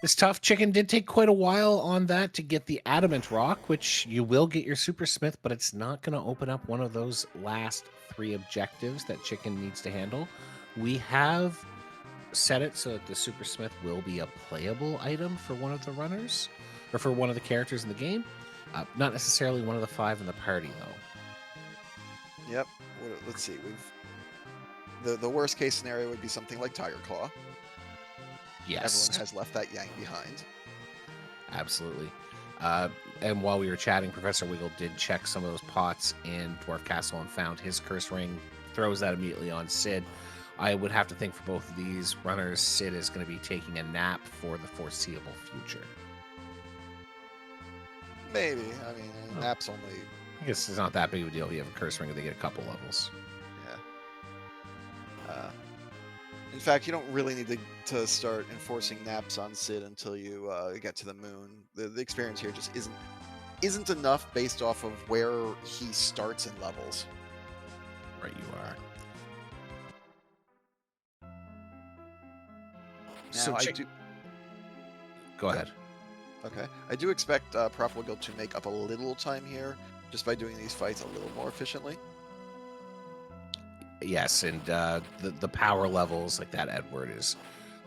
it's tough. Chicken did take quite a while on that to get the Adamant Rock, which you will get your Super Smith, but it's not going to open up one of those last 3 objectives that Chicken needs to handle. We have set it so that the Super Smith will be a playable item for one of the runners, or for one of the characters in the game. Not necessarily one of the 5 in the party, though. Yep. Let's see. The worst case scenario would be something like Tiger Claw. Yes. Everyone has left that Yang behind. Absolutely. And while we were chatting, Professor Wiggle did check some of those pots in Dwarf Castle and found his curse ring. Throws that immediately on Sid. I would have to think for both of these runners, Sid is going to be taking a nap for the foreseeable future. Maybe. I mean, nap's only... I guess it's not that big of a deal if you have a curse ring and they get a couple levels. Yeah. In fact, you don't really need to start enforcing naps on Sid until you get to the moon. The experience here just isn't enough based off of where he starts in levels. Right, you are. Now, Go ahead. Okay. I do expect ProfWiggle to make up a little time here, just by doing these fights a little more efficiently. Yes, and the power levels like that Edward is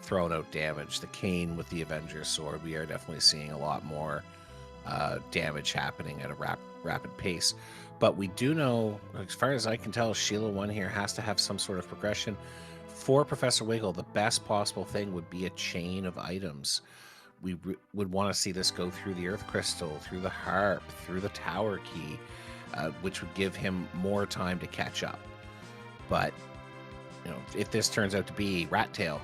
throwing out damage. The Kane with the Avengers sword, we are definitely seeing a lot more damage happening at a rapid pace. But we do know, as far as I can tell, Sheila 1 here has to have some sort of progression. For Professor Wiggle, the best possible thing would be a chain of items. We would want to see this go through the Earth Crystal, through the Harp, through the Tower Key, which would give him more time to catch up. But, if this turns out to be Rat Tail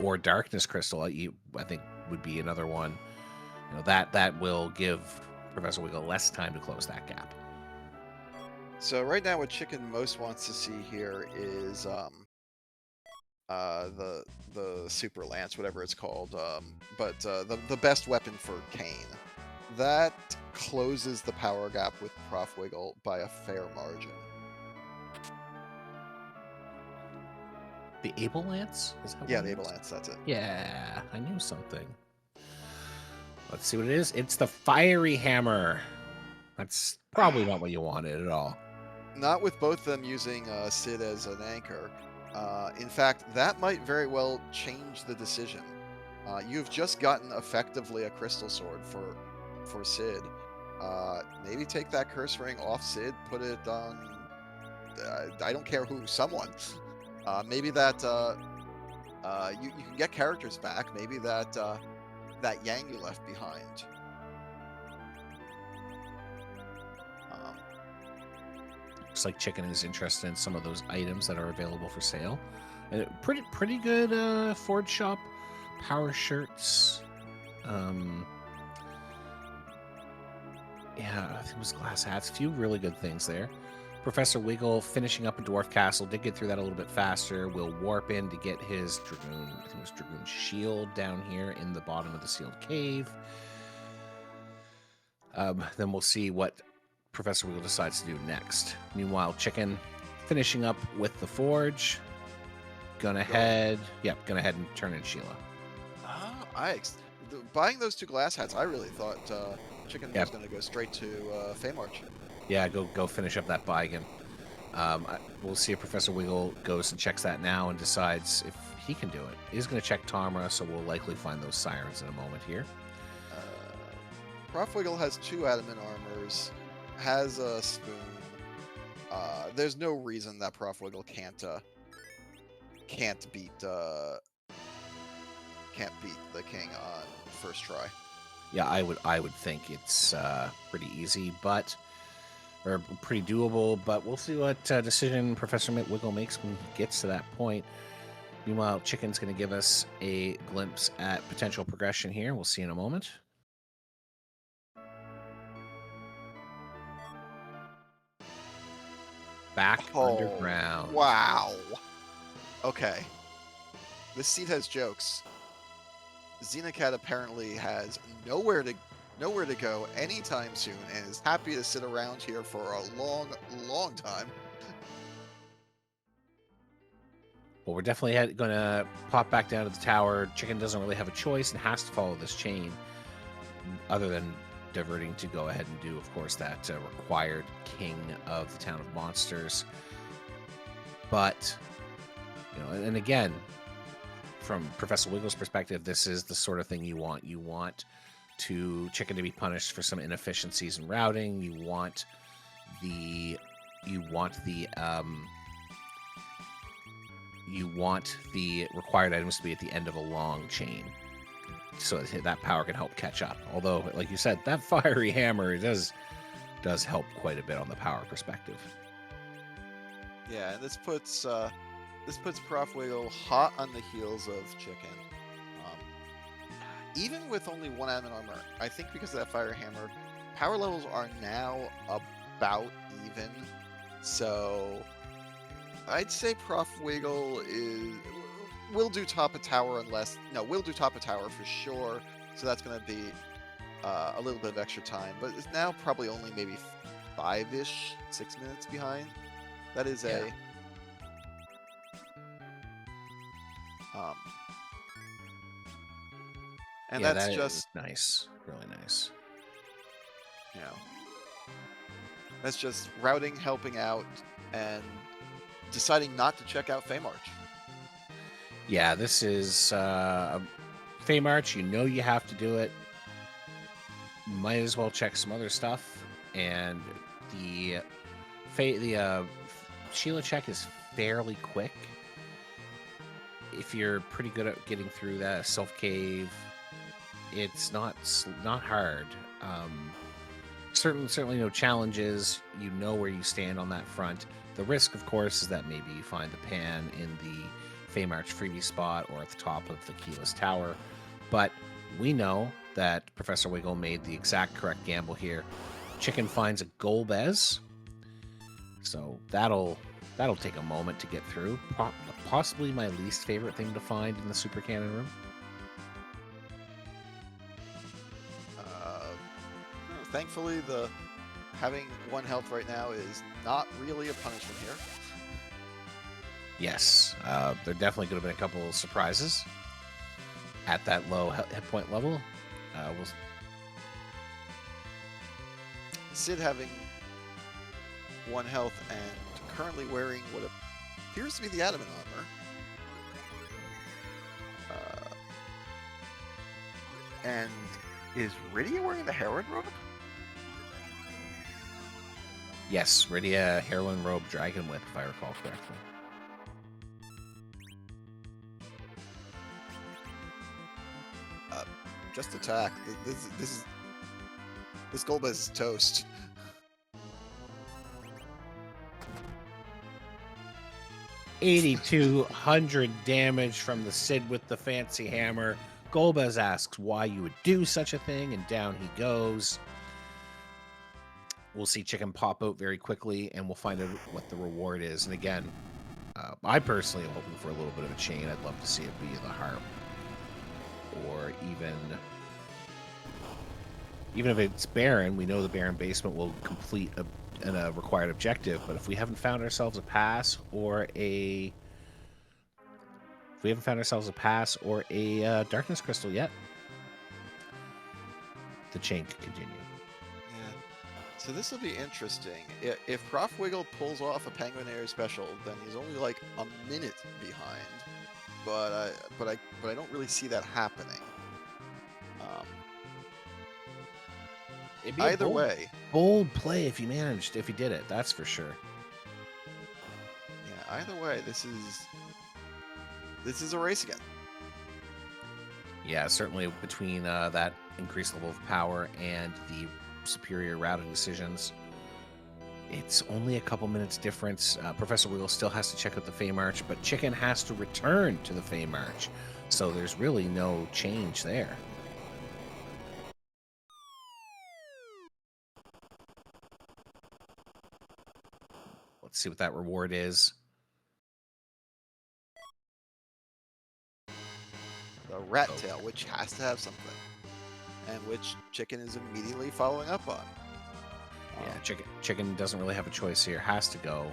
or Darkness Crystal, I think would be another one. That will give Professor Wiggle less time to close that gap. So right now, what Chicken most wants to see here is the Super Lance, whatever it's called. But the best weapon for Kane. That closes the power gap with ProfWiggle by a fair margin. The Able Lance? Is that Yeah, the Able Lance, that's it. Yeah, I knew something. Let's see what it is. It's the Fiery Hammer. That's probably not what you wanted at all. Not with both of them using Sid as an anchor. In fact, that might very well change the decision. You've just gotten effectively a crystal sword for Sid. Maybe take that curse ring off Sid, put it on. I don't care who, someone. Maybe that you can get characters back. Maybe that Yang you left behind. Looks like Chicken is interested in some of those items that are available for sale. Pretty good Ford shop. Power shirts. Yeah, I think it was glass hats. A few really good things there. Professor Wiggle finishing up a dwarf castle. Did get through that a little bit faster. Will warp in to get his dragoon, I think it was dragoon shield down here in the bottom of the sealed cave. Then we'll see what Professor Wiggle decides to do next. Meanwhile, Chicken finishing up with the forge. Gonna head and turn in Sheila. Buying those two glass hats, I really thought Chicken was going to go straight to Feymarch. Yeah, go finish up that buy again. We'll see if Professor Wiggle goes and checks that now and decides if he can do it. He's going to check Tamra, so we'll likely find those sirens in a moment here. ProfWiggle has 2 adamant armors, has a spoon. There's no reason that ProfWiggle can't beat the king on first try. Yeah, I would think it's pretty easy, or pretty doable. But we'll see what decision Professor Wiggle makes when he gets to that point. Meanwhile, Chicken's going to give us a glimpse at potential progression here. We'll see in a moment. Back underground. Wow. Okay. This seat has jokes. Xenocat apparently has nowhere to go anytime soon and is happy to sit around here for a long, long time. Well, we're definitely going to pop back down to the tower. Chicken doesn't really have a choice and has to follow this chain, other than diverting to go ahead and do, of course, that required king of the town of monsters. But, and again, from Professor Wiggle's perspective, this is the sort of thing you want. You want Chicken to be punished for some inefficiencies in routing. You want the required items to be at the end of a long chain, so that power can help catch up. Although, like you said, that fiery hammer does help quite a bit on the power perspective. Yeah, and this puts ProfWiggle hot on the heels of Chicken. Even with only 1 adamant armor, I think because of that fire hammer, power levels are now about even. So I'd say ProfWiggle will do top of tower we'll do top of tower for sure. So that's going to be a little bit of extra time, but it's now probably only maybe 5-ish, 6 minutes behind. That is and that's just nice, really nice. you know, that's just routing, helping out, and deciding not to check out Feymarch. Yeah, this is Feymarch. You know you have to do it. Might as well check some other stuff. And the Sheila check is fairly quick. If you're pretty good at getting through that Self Cave, it's not hard. Certainly no challenges. You know where you stand on that front. The risk, of course, is that maybe you find the pan in the Feymarch freebie spot or at the top of the Keyless Tower. But we know that Professor Wiggle made the exact correct gamble here. Chicken finds a Golbez. So that'll take a moment to get through. Possibly my least favorite thing to find in the Super Cannon room. Thankfully, having 1 health right now is not really a punishment here. Yes, there definitely could have been a couple of surprises at that low hit point level. Sid having 1 health and currently wearing what appears to be the adamant armor. And is Rydia wearing the heroin robe? Yes, Rydia, heroin robe, dragon whip, if I recall correctly. Just attack. This Golbez is toast. $8,200 damage from the Sid with the fancy hammer. Golbez asks why you would do such a thing, and down he goes. We'll see Chicken pop out very quickly, and we'll find out what the reward is. And again, I personally am hoping for a little bit of a chain. I'd love to see it be the harp, or even if it's Baron. We know the Baron basement will complete a required objective, but if we haven't found ourselves a pass or a darkness crystal yet, the chain could continue. So this will be interesting. If ProfWiggle pulls off a Penguinaire special, then he's only like a minute behind. But I don't really see that happening. Either way, bold play if he did it. That's for sure. Yeah. Either way, this is a race again. Yeah, certainly between that increased level of power and the superior routing decisions, it's only a couple minutes difference. Professor Wiggle still has to check out the Feymarch, but Chicken has to return to the Feymarch, so there's really no change there. Let's see what that reward is. The rat tail, which has to have something, and which Chicken is immediately following up on. Yeah, Chicken doesn't really have a choice here. Has to go.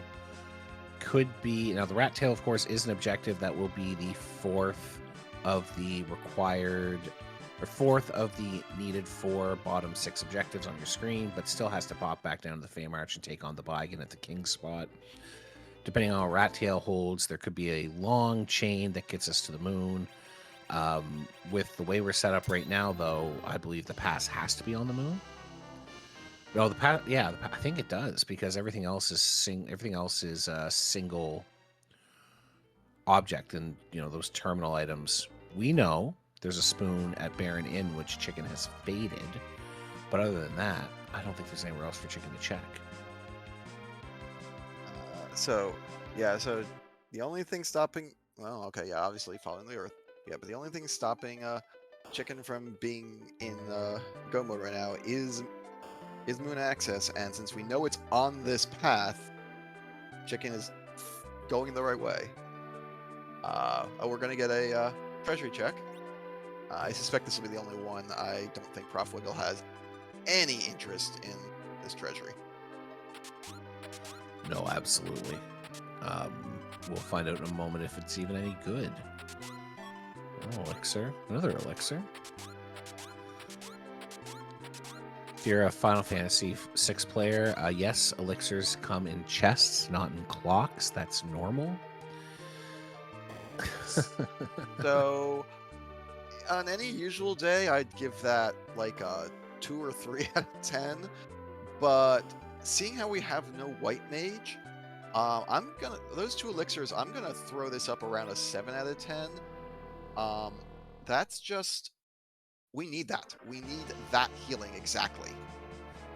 Could be now. The rat tail, of course, is an objective that will be the fourth of the needed 4 bottom 6 objectives on your screen, but still has to pop back down to the Feymarch and take on the Bigan at the King's spot. Depending on how rat tail holds, there could be a long chain that gets us to the moon. With the way we're set up right now, though, I believe the pass has to be on the moon. No, the pass. Yeah, I think it does, because everything else is a single object, and those terminal items. We know there's a spoon at Baron Inn, which Chicken has faded, but other than that, I don't think there's anywhere else for Chicken to check. So the only thing stopping, obviously following the Earth. Yeah, but the only thing stopping Chicken from being in go mode right now is moon access, and since we know it's on this path, Chicken is going the right way. We're gonna get a treasury check. I suspect this will be the only one. I don't think ProfWiggle has any interest in this treasury. No, absolutely. We'll find out in a moment if it's even any good. Oh, elixir. Another elixir. if you're a Final Fantasy VI player, yes, elixirs come in chests, not in clocks. That's normal. So on any usual day, I'd give that like a 2 or 3 out of 10. But seeing how we have no white mage, those 2 elixirs. I'm gonna throw this up around a 7 out of 10. That's just we need that. We need that healing exactly.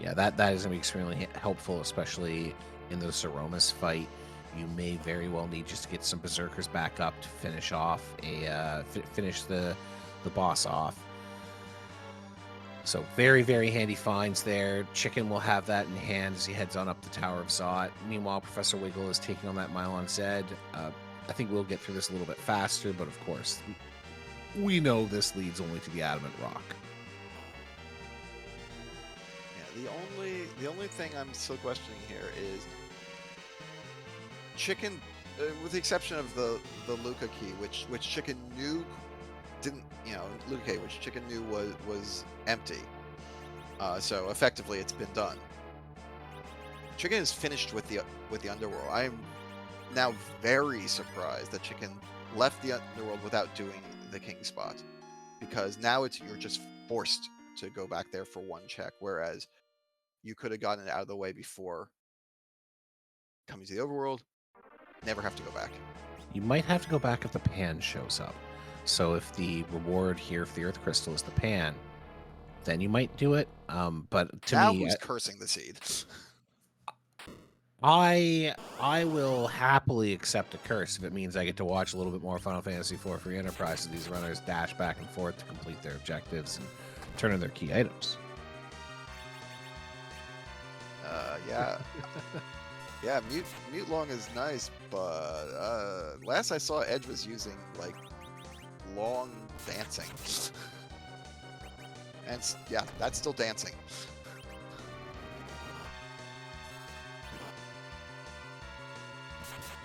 Yeah, that is going to be extremely helpful, especially in the Saromas fight. You may very well need just to get some berserkers back up to finish off finish the boss off. So very, very handy finds there. Chicken will have that in hand as he heads on up the Tower of Zot. Meanwhile, Professor Wiggle is taking on that Mylon Zed. I think we'll get through this a little bit faster, but of course, we know this leads only to the Adamant Rock. Yeah, the only thing I'm still questioning here is Chicken, with the exception of the Luca key, which Chicken knew didn't, Luca key, which Chicken knew was empty. So effectively, it's been done. Chicken is finished with the underworld. I am now very surprised that Chicken left the underworld without doing the king spot, because now you're just forced to go back there for one check, whereas you could have gotten it out of the way before coming to the overworld. Never have to go back. You might have to go back if the pan shows up. So if the reward here for the Earth Crystal is the pan, then you might do it. But to Now me, who's cursing the seed? I will happily accept a curse if it means I get to watch a little bit more Final Fantasy IV Free Enterprise as these runners dash back and forth to complete their objectives and turn in their key items. Yeah. Yeah, mute long is nice, but last I saw Edge was using like long dancing. And yeah, that's still dancing.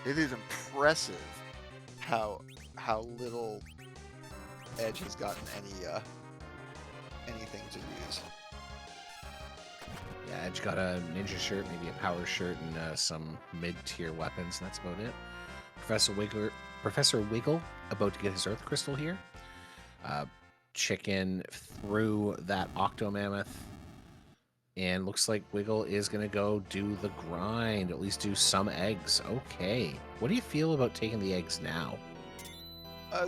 It is impressive how little Edge has gotten anything to use. Yeah, Edge got a ninja shirt, maybe a power shirt, and some mid-tier weapons, and that's about it. Professor Wiggle about to get his Earth Crystal here. Chicken threw that Octomammoth, and looks like Wiggle is going to go do the grind, at least do some eggs. Okay. What do you feel about taking the eggs now?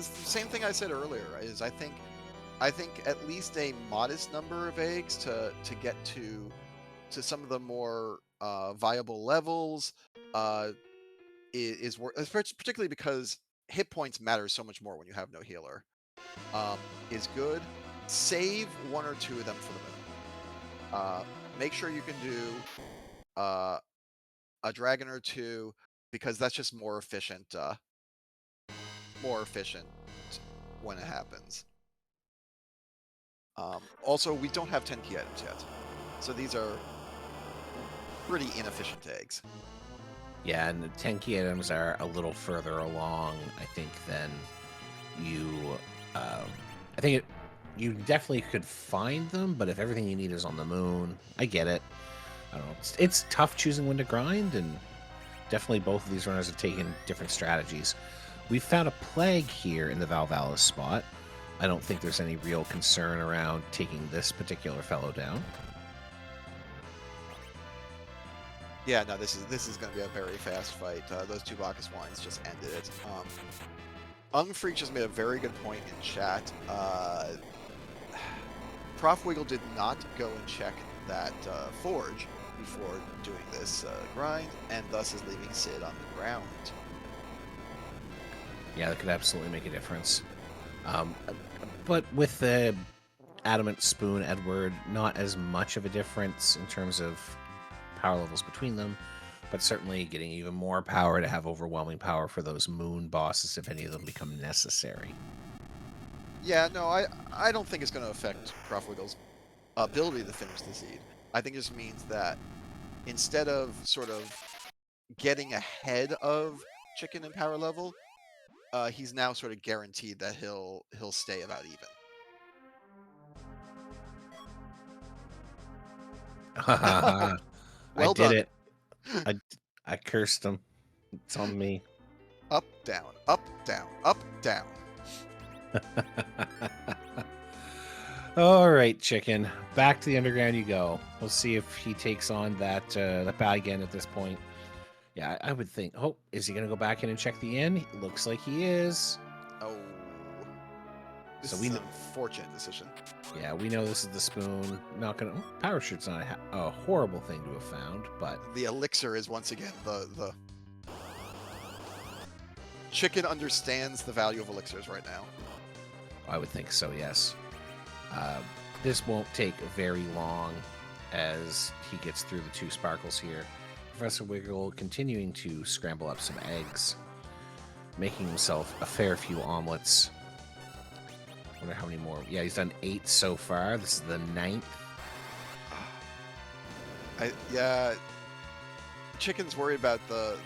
Same thing I said earlier, is I think at least a modest number of eggs to get to some of the more viable levels is worth, particularly because hit points matter so much more when you have no healer. Is good. Save 1 or 2 of them for the moon. Make sure you can do a dragon or 2, because that's just more efficient when it happens. Also, we don't have 10 key items yet, so these are pretty inefficient eggs. Yeah, and the 10 key items are a little further along, I think, than you... I think you definitely could find them, but if everything you need is on the moon, I get it. I don't know. It's tough choosing when to grind, and definitely both of these runners have taken different strategies. We've found a plague here in the Valvalis spot. I don't think there's any real concern around taking this particular fellow down. Yeah, no, this is going to be a very fast fight. Those 2 Bacchus wines just ended it. Ungfreak just made a very good point in chat. ProfWiggle did not go and check that forge before doing this grind, and thus is leaving Sid on the ground. Yeah, that could absolutely make a difference. But with the Adamant Spoon Edward, not as much of a difference in terms of power levels between them, but certainly getting even more power to have overwhelming power for those moon bosses if any of them become necessary. Yeah, no, I don't think it's going to affect ProfWiggle's ability to finish the seed. I think it just means that instead of sort of getting ahead of Chicken in power level, he's now sort of guaranteed that he'll stay about even. I Well did done. it. I I cursed him. It's on me. Up, down, up, down, up, down. All right, chicken. Back to the underground you go. We'll see if he takes on that bag again at this point. Yeah, I would think. Oh, is he going to go back in and check the inn? Looks like he is. Oh, this So is an unfortunate decision. yeah, we know this is the spoon. Not gonna. Parachute's not a horrible thing to have found, but The elixir is once again the chicken understands the value of elixirs right now. I would think so. Yes. This won't take very long as he gets through the 2 sparkles here. Professor Wiggle continuing to scramble up some eggs, making himself a fair few omelets. Wonder how many more. Yeah, he's done 8 so far. This is the 9th. Yeah, chicken's worried about the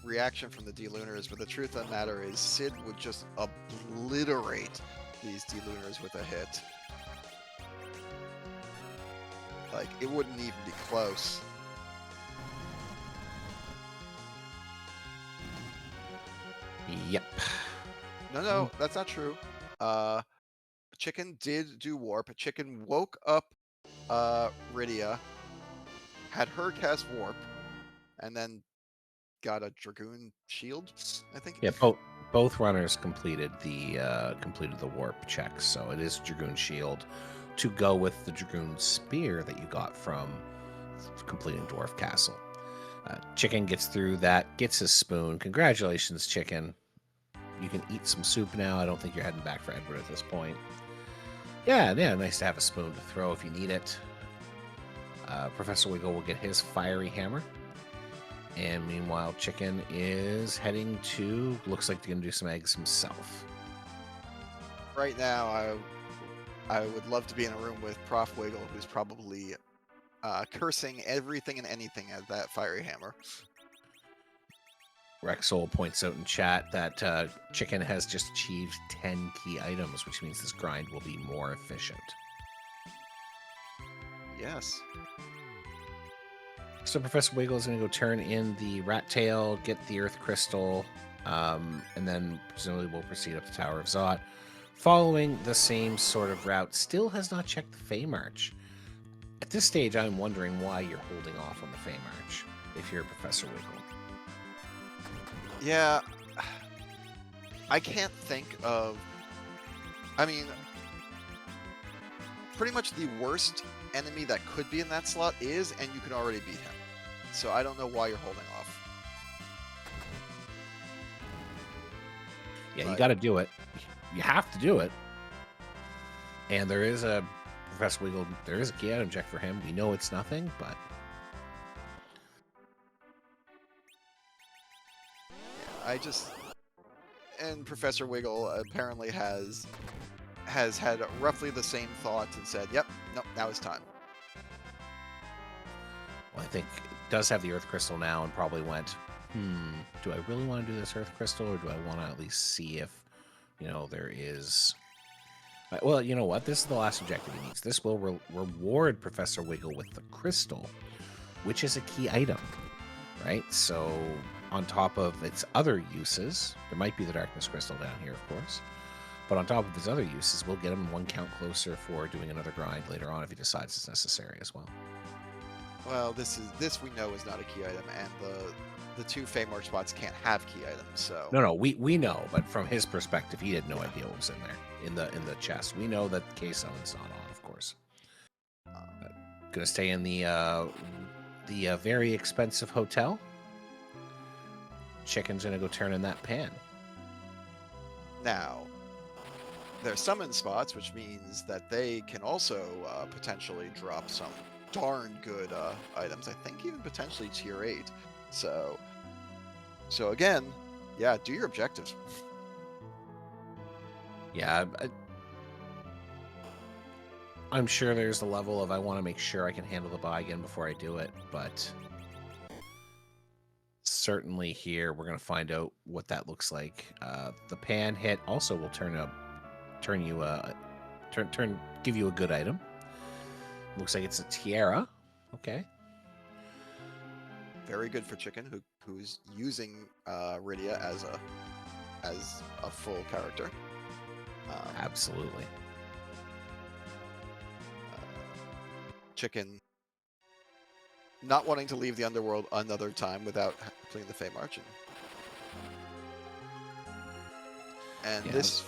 reaction from the D-Lunars, but the truth of the matter is Sid would just obliterate these D-Lunars with a hit. Like, it wouldn't even be close. Yep. No, that's not true. Chicken did do warp. Chicken woke up Rydia, had her cast warp, and then got a Dragoon shield, I think. Yeah, both runners completed the warp check, so it is Dragoon Shield to go with the Dragoon Spear that you got from completing Dwarf Castle. Chicken gets through that, gets his spoon. Congratulations, Chicken. You can eat some soup now. I don't think you're heading back for Edward at this point. Yeah, nice to have a spoon to throw if you need it. Professor Wiggle will get his fiery hammer. And meanwhile, Chicken is heading to, looks like he's going to do some eggs himself. Right now, I would love to be in a room with ProfWiggle, who's probably cursing everything and anything at that fiery hammer. Rexol points out in chat that Chicken has just achieved 10 key items, which means this grind will be more efficient. Yes. So Professor Wiggle is going to go turn in the rat tail, get the earth crystal, and then presumably we'll proceed up to Tower of Zot. Following the same sort of route, still has not checked the Fey March. At this stage, I'm wondering why you're holding off on the Fey March if you're Professor Wiggle. Yeah, I can't think of... I mean, pretty much the worst enemy that could be in that slot is, and you can already beat him. So I don't know why you're holding off. Yeah, But you got to do it. You have to do it. And there is a Professor Wiggle. There is a key item check for him. We know it's nothing, but I just... And Professor Wiggle apparently has had roughly the same thought and said, yep, no, now it's time. well, I think it does have the Earth Crystal now and probably went, do I really want to do this Earth Crystal, or do I want to at least see if, there is... Well, you know what? This is the last objective he needs. This will reward Professor Wiggle with the crystal, which is a key item, right? So on top of its other uses, there might be the Darkness Crystal down here, of course, but on top of his other uses, we'll get him 1 count closer for doing another grind later on if he decides it's necessary as well. Well, this we know is not a key item, and the 2 Fey March spots can't have key items, so... No, we know, but from his perspective, he had no idea what was in there, in the chest. We know that K-Summon's not on, of course. Gonna stay in the very expensive hotel. Chicken's gonna go turn in that pan. Now, they're summon spots, which means that they can also potentially drop some darn good items. I think even potentially tier 8. So again, yeah, do your objectives. Yeah, I'm sure there's a level of I want to make sure I can handle the buy again before I do it, but certainly here we're going to find out what that looks like. The pan hit also will give you a good item. Looks like it's a tiara. Okay. Very good for Chicken, who's using Rydia as a full character. Absolutely. Chicken not wanting to leave the underworld another time without completing the Fey March. And Yeah. this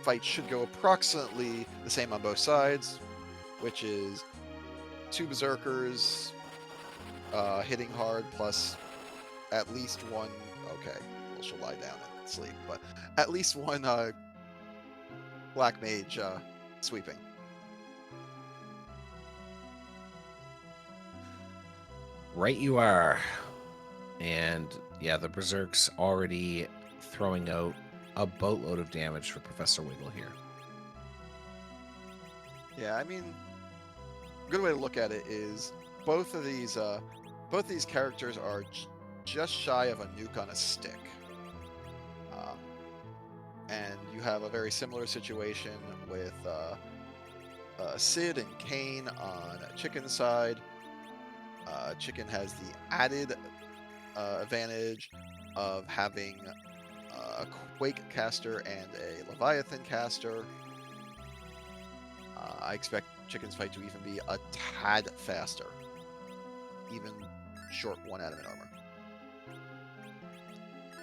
fight should go approximately the same on both sides, which is 2 Berserkers hitting hard plus at least one. Okay, well, she'll lie down and sleep, but at least one Black Mage sweeping. Right you are. And yeah, the Berserk's already throwing out a boatload of damage for Professor Wiggle here. Yeah, I mean, a good way to look at it is both of these characters are just shy of a nuke on a stick. And you have a very similar situation with Sid and Kane on Chicken's side. Chicken has the added advantage of having a Quake caster and a Leviathan caster. I expect Chicken's fight to even be a tad faster, even short 1 adamant armor.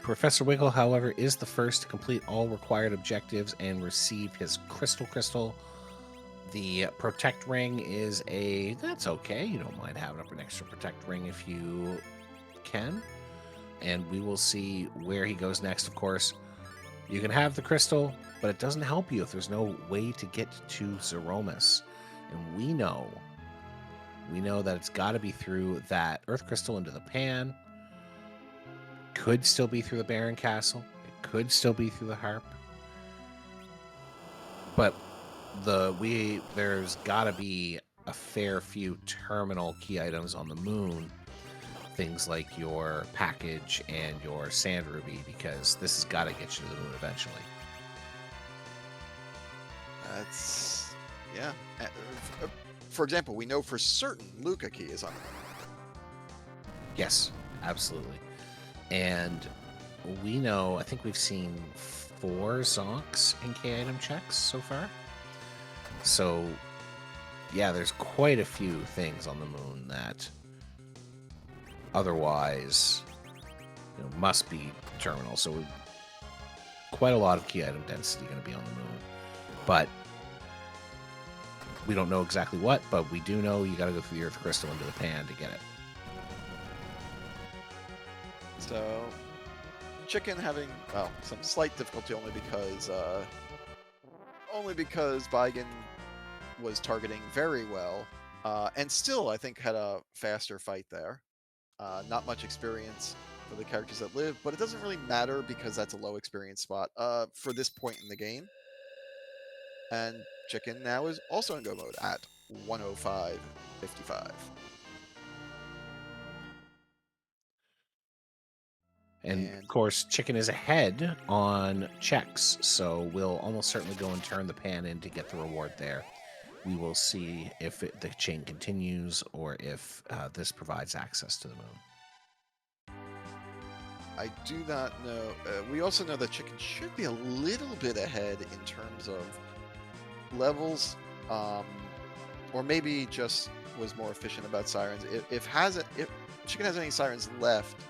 Professor Wiggle, however, is the first to complete all required objectives and receive his crystal. The protect ring is that's okay. You don't mind having up an extra protect ring if you can. And we will see where he goes next, of course. You can have the crystal, but it doesn't help you if there's no way to get to Zeromus. And we know that it's got to be through that Earth Crystal into the pan. Could still be through the Baron Castle. It could still be through the Harp. But there's got to be a fair few terminal key items on the moon. Things like your package and your sand ruby, because this has got to get you to the moon eventually. Yeah. For example, we know for certain Luca key is on the moon. Yes, absolutely. And we know, I think we've seen 4 Zonks in key item checks so far. So, yeah, there's quite a few things on the moon that otherwise must be terminal. So, quite a lot of key item density going to be on the moon. But we don't know exactly what, but we do know you got to go through the Earth Crystal into the pan to get it. So, Chicken having some slight difficulty only because Vigan was targeting very well, and still I think had a faster fight there. Not much experience for the characters that live, but it doesn't really matter because that's a low experience spot for this point in the game. And Chicken now is also in go mode at 105.55. And of course, Chicken is ahead on checks, so we'll almost certainly go and turn the pan in to get the reward there. We will see if the chain continues or if this provides access to the moon. I do not know. We also know that Chicken should be a little bit ahead in terms of levels, or maybe just was more efficient about sirens. If Chicken has any sirens left,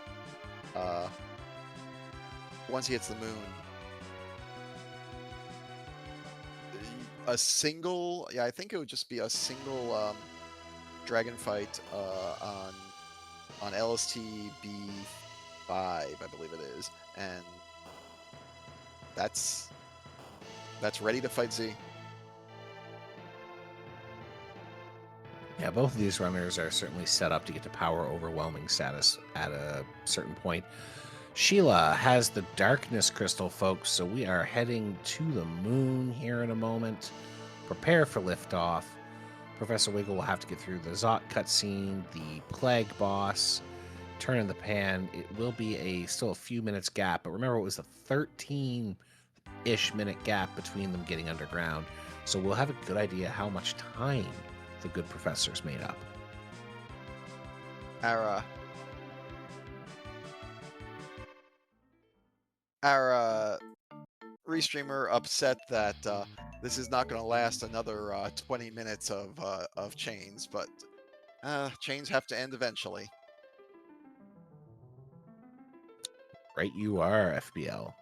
once he hits the moon, I think it would just be a single dragon fight on LST B5, I believe it is, and that's ready to fight Z. Yeah, both of these runners are certainly set up to get to power overwhelming status at a certain point. Sheila has the darkness crystal, folks, so we are heading to the moon here in a moment. Prepare for liftoff. Professor Wiggle will have to get through the Zot cutscene, the plague boss, turn in the pan. It will be still a few minutes gap, but remember it was a 13-ish minute gap between them getting underground, so we'll have a good idea how much time the good professor's made up. our our restreamer upset that this is not going to last another 20 minutes of chains, but chains have to end eventually. Right, you are FBL.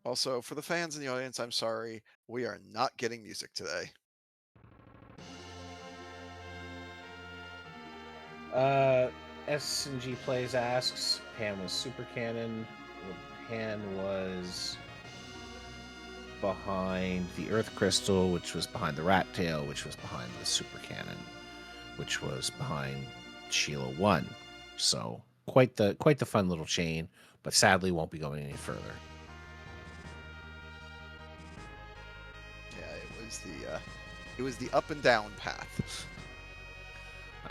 Also, for the fans in the audience, I'm sorry, we are not getting music today. S&G Plays asks, Pan was Super Cannon. Pan was behind the Earth Crystal, which was behind the Rat Tail, which was behind the Super Cannon, which was behind Sheila 1. So quite the fun little chain, but sadly won't be going any further. Yeah, it was the up and down path.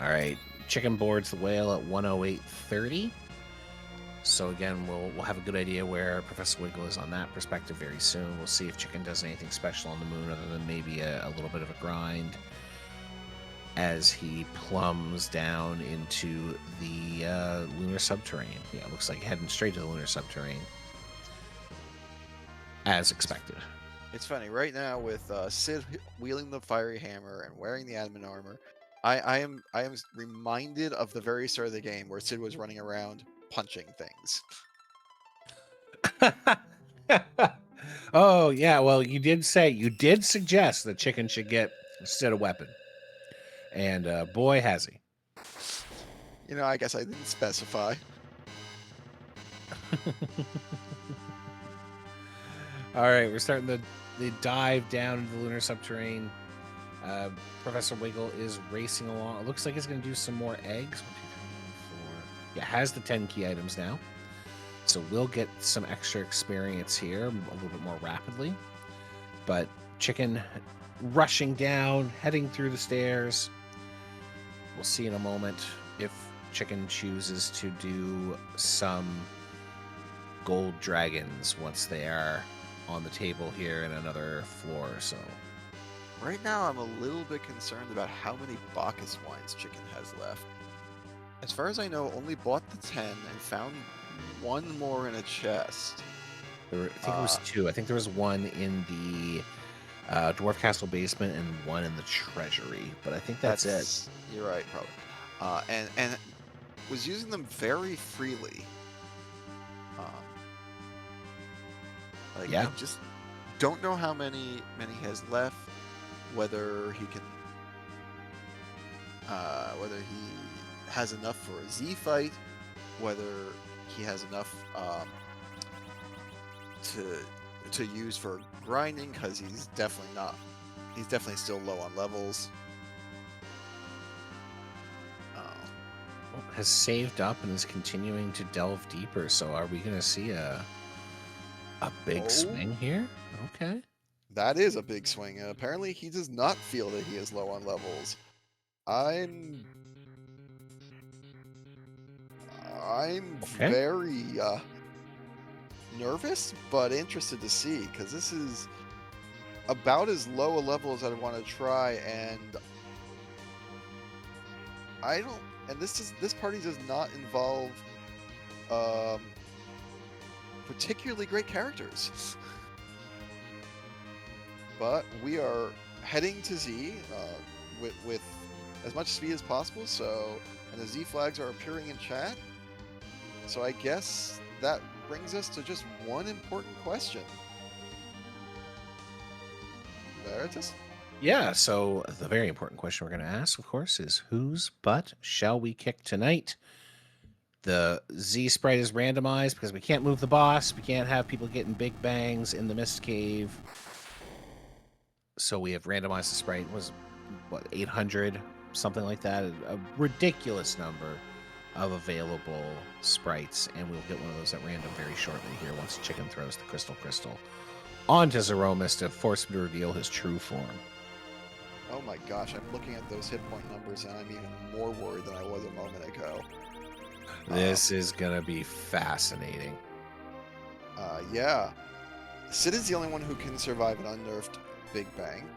All right, Chicken boards the whale at 108.30. So again, we'll have a good idea where Professor Wiggle is on that perspective very soon. We'll see if Chicken does anything special on the moon other than maybe a little bit of a grind as he plumbs down into the lunar subterranean. Yeah, it looks like heading straight to the lunar subterranean as expected. It's funny, right now with Sid wielding the fiery hammer and wearing the admin armor, I am reminded of the very start of the game where Sid was running around punching things. Oh yeah, well you did suggest that Chicken should get Sid a weapon, and boy has he. You know, I guess I didn't specify. All right, we're starting the dive down into the lunar subterranean. Professor Wiggle is racing along. It looks like he's going to do some more eggs. 1, 2, 3, 4. Yeah, has the 10 key items now. So we'll get some extra experience here a little bit more rapidly. But Chicken rushing down, heading through the stairs. We'll see in a moment if Chicken chooses to do some gold dragons once they are on the table here in another floor or so. Right now, I'm a little bit concerned about how many Bacchus wines Chicken has left. As far as I know, only bought the 10 and found one more in a chest. I think it was 2. I think there was one in the Dwarf Castle basement and one in the treasury, but I think that's it. You're right, probably. And was using them very freely. Yeah. I just don't know how many he has left. Whether he can, whether he has enough for a Z fight, whether he has enough to use for grinding, because he's definitely still low on levels. Has saved up and is continuing to delve deeper. So are we going to see a big swing here? Okay. That is a big swing, and apparently he does not feel that he is low on levels. I'm very nervous, but interested to see, because this is about as low a level as I want to try, and this party does not involve particularly great characters. But we are heading to Z with as much speed as possible. And the Z flags are appearing in chat. So I guess that brings us to just one important question. Veritas? Yeah, so the very important question we're going to ask, of course, is whose butt shall we kick tonight? The Z sprite is randomized because we can't move the boss. We can't have people getting big bangs in the Mist Cave. So we have randomized the sprite. It was, 800? Something like that. A ridiculous number of available sprites. And we'll get one of those at random very shortly here once Chicken throws the crystal onto Zeromus to force him to reveal his true form. Oh my gosh, I'm looking at those hit point numbers and I'm even more worried than I was a moment ago. This is going to be fascinating. Yeah. Sid is the only one who can survive an unnerfed Big Bang,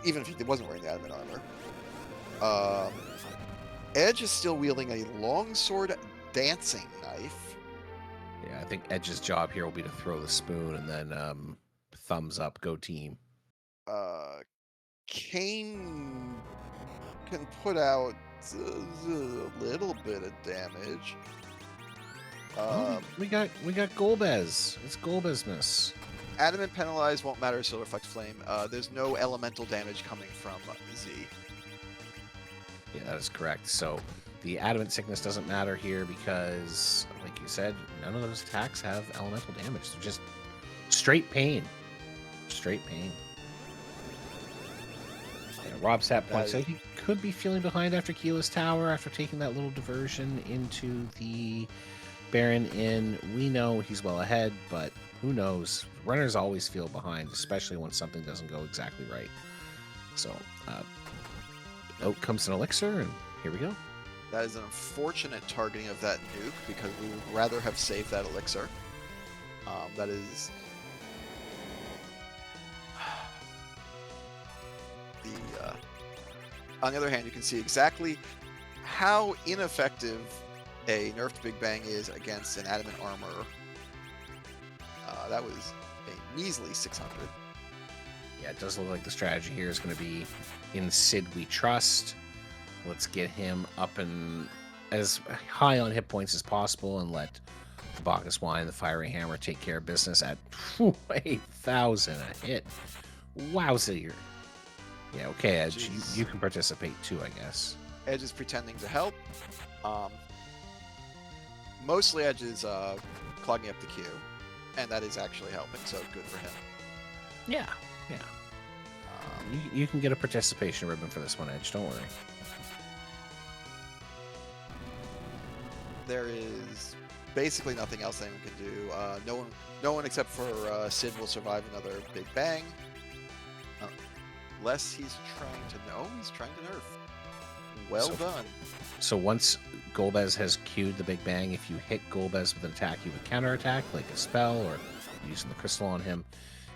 even if he wasn't wearing the admin armor. Edge is still wielding a longsword dancing knife. Yeah, I think Edge's job here will be to throw the spoon and then thumbs up, go team. Kane can put out a little bit of damage. Oh, we got Golbez. It's Golbezmas. Adamant Penalize won't matter, Solar Flex Flame. There's no elemental damage coming from Z. Yeah, that is correct. So the Adamant Sickness doesn't matter here because, like you said, none of those attacks have elemental damage. They're just straight pain. Straight pain. Yeah, Rob Sap points out he could be feeling behind after Keyless Tower after taking that little diversion into the Baron Inn. We know he's well ahead, but who knows? Runners always feel behind, especially when something doesn't go exactly right. So, out comes an elixir, and here we go. That is an unfortunate targeting of that nuke because we would rather have saved that elixir. That is on the other hand, you can see exactly how ineffective a nerfed Big Bang is against an adamant armor. That was a measly 600. Yeah, it does look like the strategy here is going to be in Sid we trust. Let's get him up and as high on hit points as possible and let the Bacchus Wine, the Fiery Hammer, take care of business at 8,000 a hit. Wowza. Yeah, okay, Edge, you can participate too, I guess. Edge is pretending to help. Mostly Edge is clogging up the queue, and that is actually helping, so good for him. Yeah, yeah. You can get a participation ribbon for this one, Edge, don't worry. There is basically nothing else anyone can do. No one except for Sid will survive another Big Bang. Unless he's trying to... No, he's trying to nerf. Well done. So once Golbez has queued the Big Bang, if you hit Golbez with an attack, you would counterattack, like a spell or using the crystal on him.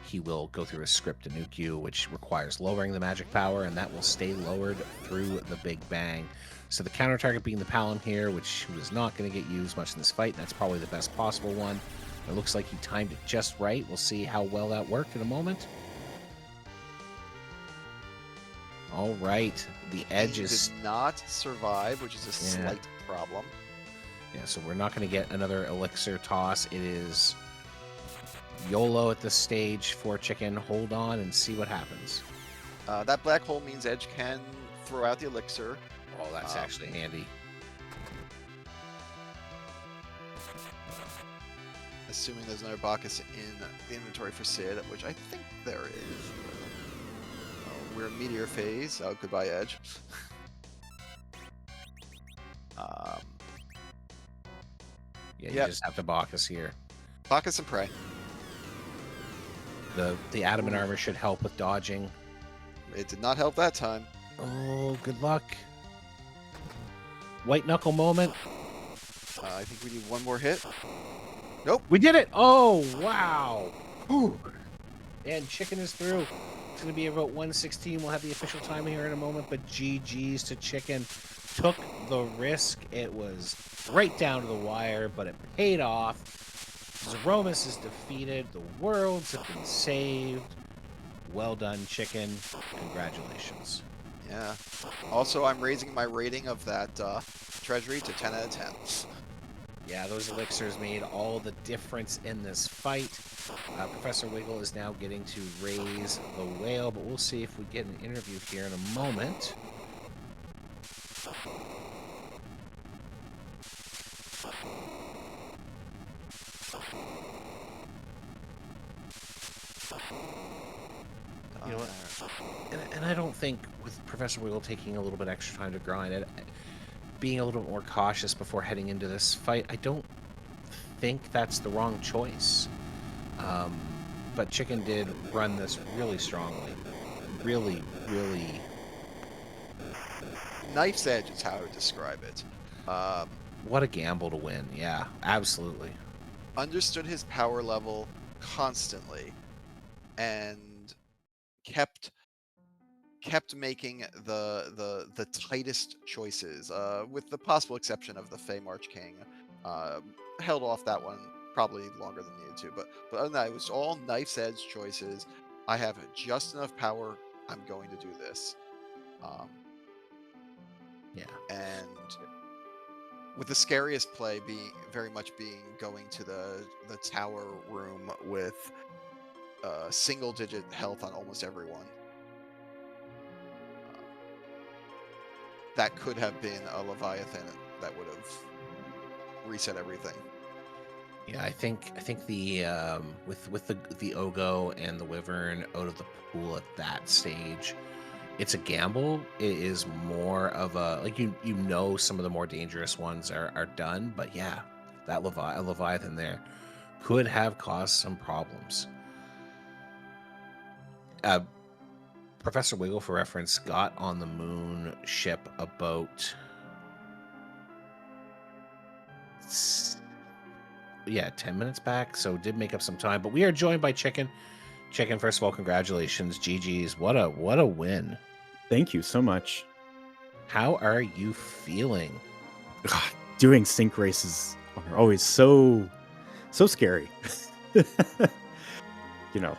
He will go through a script to nuke you, which requires lowering the magic power, and that will stay lowered through the Big Bang. So the counter target being the Paladin here, which was not going to get used much in this fight. That's probably the best possible one. It looks like he timed it just right. We'll see how well that worked in a moment. All right, the Edge did not survive, which is a slight problem. Yeah, so we're not going to get another elixir toss. It is YOLO at this stage for Chicken. Hold on and see what happens. That black hole means Edge can throw out the elixir. Oh, that's actually handy. Assuming there's another Bacchus in the inventory for Sid, which I think there is. We're in Meteor phase. Oh, goodbye, Edge. Yeah, you just have to Bacchus here. Bacchus and pray. The adamant armor should help with dodging. It did not help that time. Oh, good luck. White knuckle moment. I think we need one more hit. Nope. We did it. Oh, wow. Whew. And Chicken is through. It's going to be about 1:16. We'll have the official time here in a moment, but GG's to Chicken. Took the risk. It was right down to the wire, but it paid off. Zeromus is defeated. The worlds have been saved. Well done, Chicken. Congratulations. Yeah. Also, I'm raising my rating of that treasury to 10 out of 10. Yeah, those elixirs made all the difference in this fight. Professor Wiggle is now getting to raise the whale, but we'll see if we get an interview here in a moment. You know what? And I don't think with Professor Wiggle taking a little bit extra time to grind it, being a little bit more cautious before heading into this fight, I don't think that's the wrong choice. But Chicken did run this really strongly. Really, really... Knife's edge is how I would describe it. What a gamble to win. Yeah, absolutely. Understood his power level constantly and kept kept making the tightest choices, with the possible exception of the Fey March King. Held off that one probably longer than needed to, but other than that, it was all knife's edge choices. I have just enough power. I'm going to do this. Yeah. And with the scariest play being very much being going to the tower room with single digit health on almost everyone. That could have been a Leviathan that would have reset everything. Yeah, I think the with the Ogo and the Wyvern out of the pool at that stage, it's a gamble. It is more of a like you know some of the more dangerous ones are done, but yeah, that Leviathan there could have caused some problems. Professor Wiggle, for reference, got on the moon ship about 10 minutes back, so did make up some time. But we are joined by Chicken. Chicken, first of all, congratulations, GG's. What a win! Thank you so much. How are you feeling? God, doing sync races are always so scary. You know,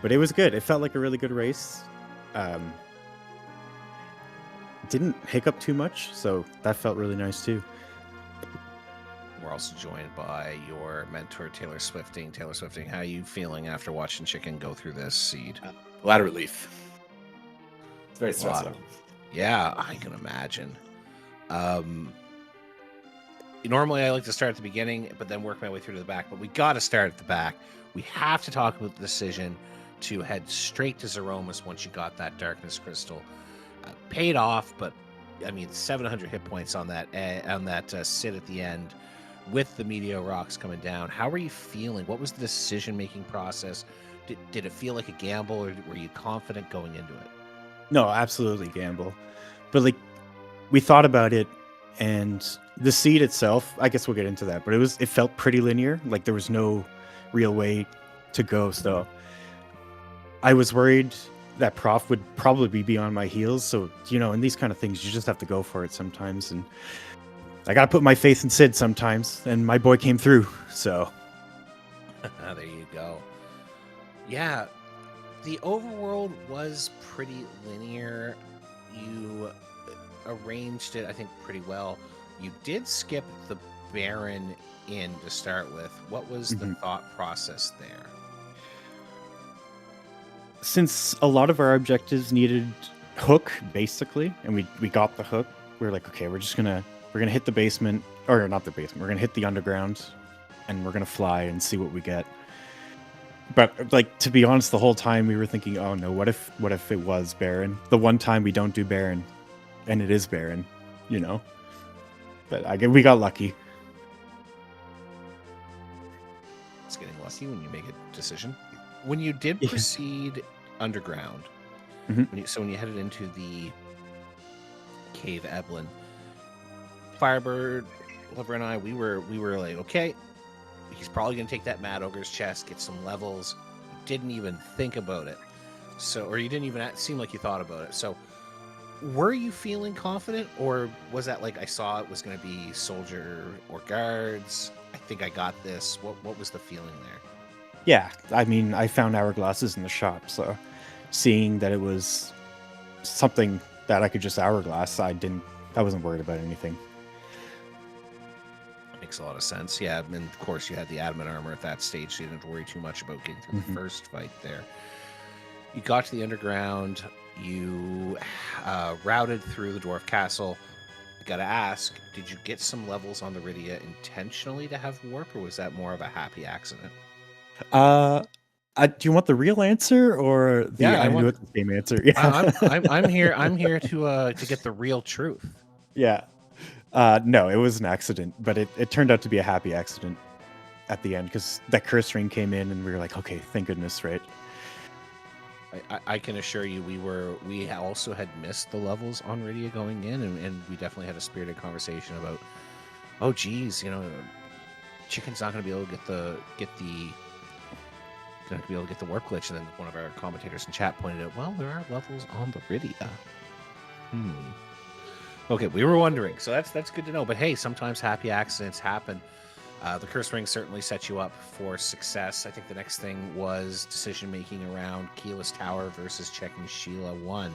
but it was good. It felt like a really good race. Didn't hiccup too much, so that felt really nice too. We're also joined by your mentor, Taylor Swifting. Taylor Swifting, how are you feeling after watching Chicken go through this seed? A lot of relief. It's very stressful. Yeah, I can imagine. Normally I like to start at the beginning, but then work my way through to the back. But we got to start at the back. We have to talk about the decision to head straight to Zeromus once you got that Darkness Crystal. Paid off, but I mean, 700 hit points on that sit at the end with the Meteor Rocks coming down. How were you feeling? What was the decision-making process? Did it feel like a gamble, or were you confident going into it? No, absolutely gamble. But like, we thought about it, and the seed itself, I guess we'll get into that, but it felt pretty linear. Like there was no real way to go. So I was worried that Prof would probably be on my heels. So, in these kind of things, you just have to go for it sometimes. And I got to put my faith in Sid sometimes. And my boy came through. So there you go. Yeah, the overworld was pretty linear. You arranged it, I think, pretty well. You did skip the Baron in to start with. What was the thought process there? Since a lot of our objectives needed hook, basically, and we got the hook, we were like, okay, we're gonna hit the basement, or not the basement, we're gonna hit the underground, and we're gonna fly and see what we get. But like, to be honest, the whole time we were thinking, oh no, what if it was Baron? The one time we don't do Baron, and it is Baron, But we got lucky. It's getting lucky when you make a decision. When you did proceed underground, when you headed into the Cave Eblin, Firebird, Lover, and I, we were like, okay, he's probably going to take that Mad Ogre's chest, get some levels. You didn't even think about it. Or you didn't even seem like you thought about it. So were you feeling confident, or was that like, I saw it was going to be soldier or guards? I think I got this. What was the feeling there? Yeah, I mean, I found hourglasses in the shop, so seeing that it was something that I could just hourglass, I wasn't worried about anything. Makes a lot of sense. Yeah, and of course you had the adamant armor at that stage, so you didn't worry too much about getting through the first fight there. You got to the underground, you routed through the Dwarf Castle. I gotta ask, did you get some levels on the Rydia intentionally to have warp, or was that more of a happy accident? Do you want the real answer or the I knew it the same answer? Yeah, I'm here to get the real truth. Yeah. No, it was an accident, but it turned out to be a happy accident at the end, because that curse ring came in and we were like, okay, thank goodness, right? I can assure you we also had missed the levels on Rydia going in, and we definitely had a spirited conversation about, oh geez, Chicken's not going to be able to get the going to be able to get the warp glitch. And then one of our commentators in chat pointed out, well, there are levels on the Rydia. Okay, we were wondering, so that's good to know. But hey, sometimes happy accidents happen. The curse ring certainly sets you up for success. I think the next thing was decision making around Keyless Tower versus checking Sheila 1.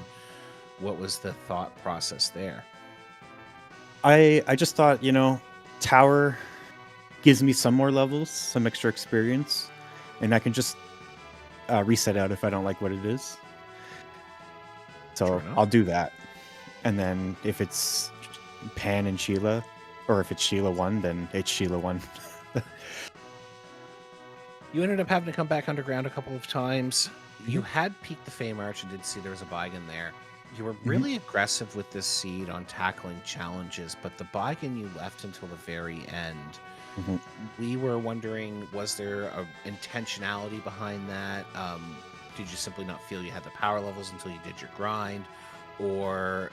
What was the thought process there? I just thought, Tower gives me some more levels, some extra experience, and I can just reset out if I don't like what it is. So I'll do that. And then if it's Pan and Sheila, or if it's Sheila 1, then it's Sheila 1. You ended up having to come back underground a couple of times. You had peeked the Fame Arch and did see there was a Baigan there. You were really aggressive with this seed on tackling challenges, but the Baigan you left until the very end. We were wondering, was there a intentionality behind that? Did you simply not feel you had the power levels until you did your grind? Or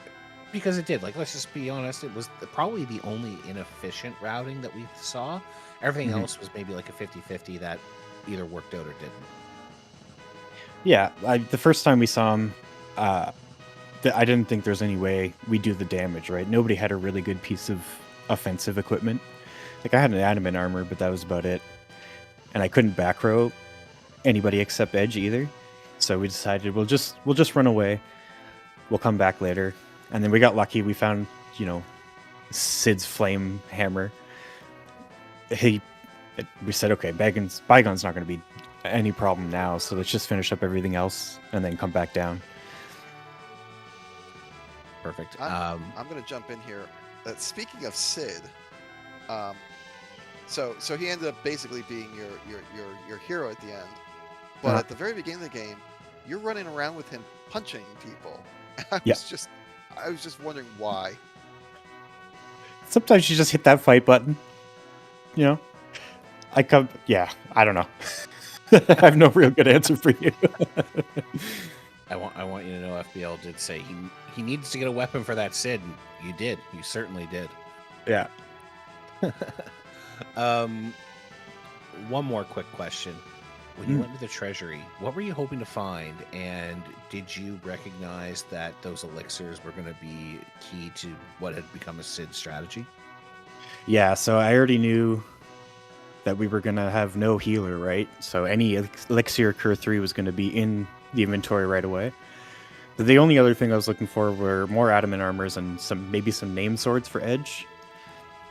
because it did, like, let's just be honest, it was probably the only inefficient routing that we saw. Everything else was maybe like a 50-50 that either worked out or didn't. Yeah, the first time we saw him, I didn't think there's any way we do the damage, right? Nobody had a really good piece of offensive equipment. Like, I had an adamant armor, but that was about it. And I couldn't back row anybody except Edge either. So we decided we'll just run away. We'll come back later. And then we got lucky. We found, Sid's flame hammer. We said, okay, Baigon's not going to be any problem now, so let's just finish up everything else and then come back down. Perfect. I'm going to jump in here. Speaking of Sid, so he ended up basically being your hero at the end, but at the very beginning of the game, you're running around with him punching people. I was just wondering why. Sometimes you just hit that fight button. I don't know. I have no real good answer for you. I want you to know FBL did say he needs to get a weapon for that Sid, and you did. You certainly did. Yeah. One more quick question. When you went to the treasury, what were you hoping to find? And did you recognize that those elixirs were going to be key to what had become a Sid strategy? Yeah, so I already knew that we were going to have no healer, right? So any elixir Cur 3 was going to be in the inventory right away. But the only other thing I was looking for were more adamant armors and maybe some name swords for Edge.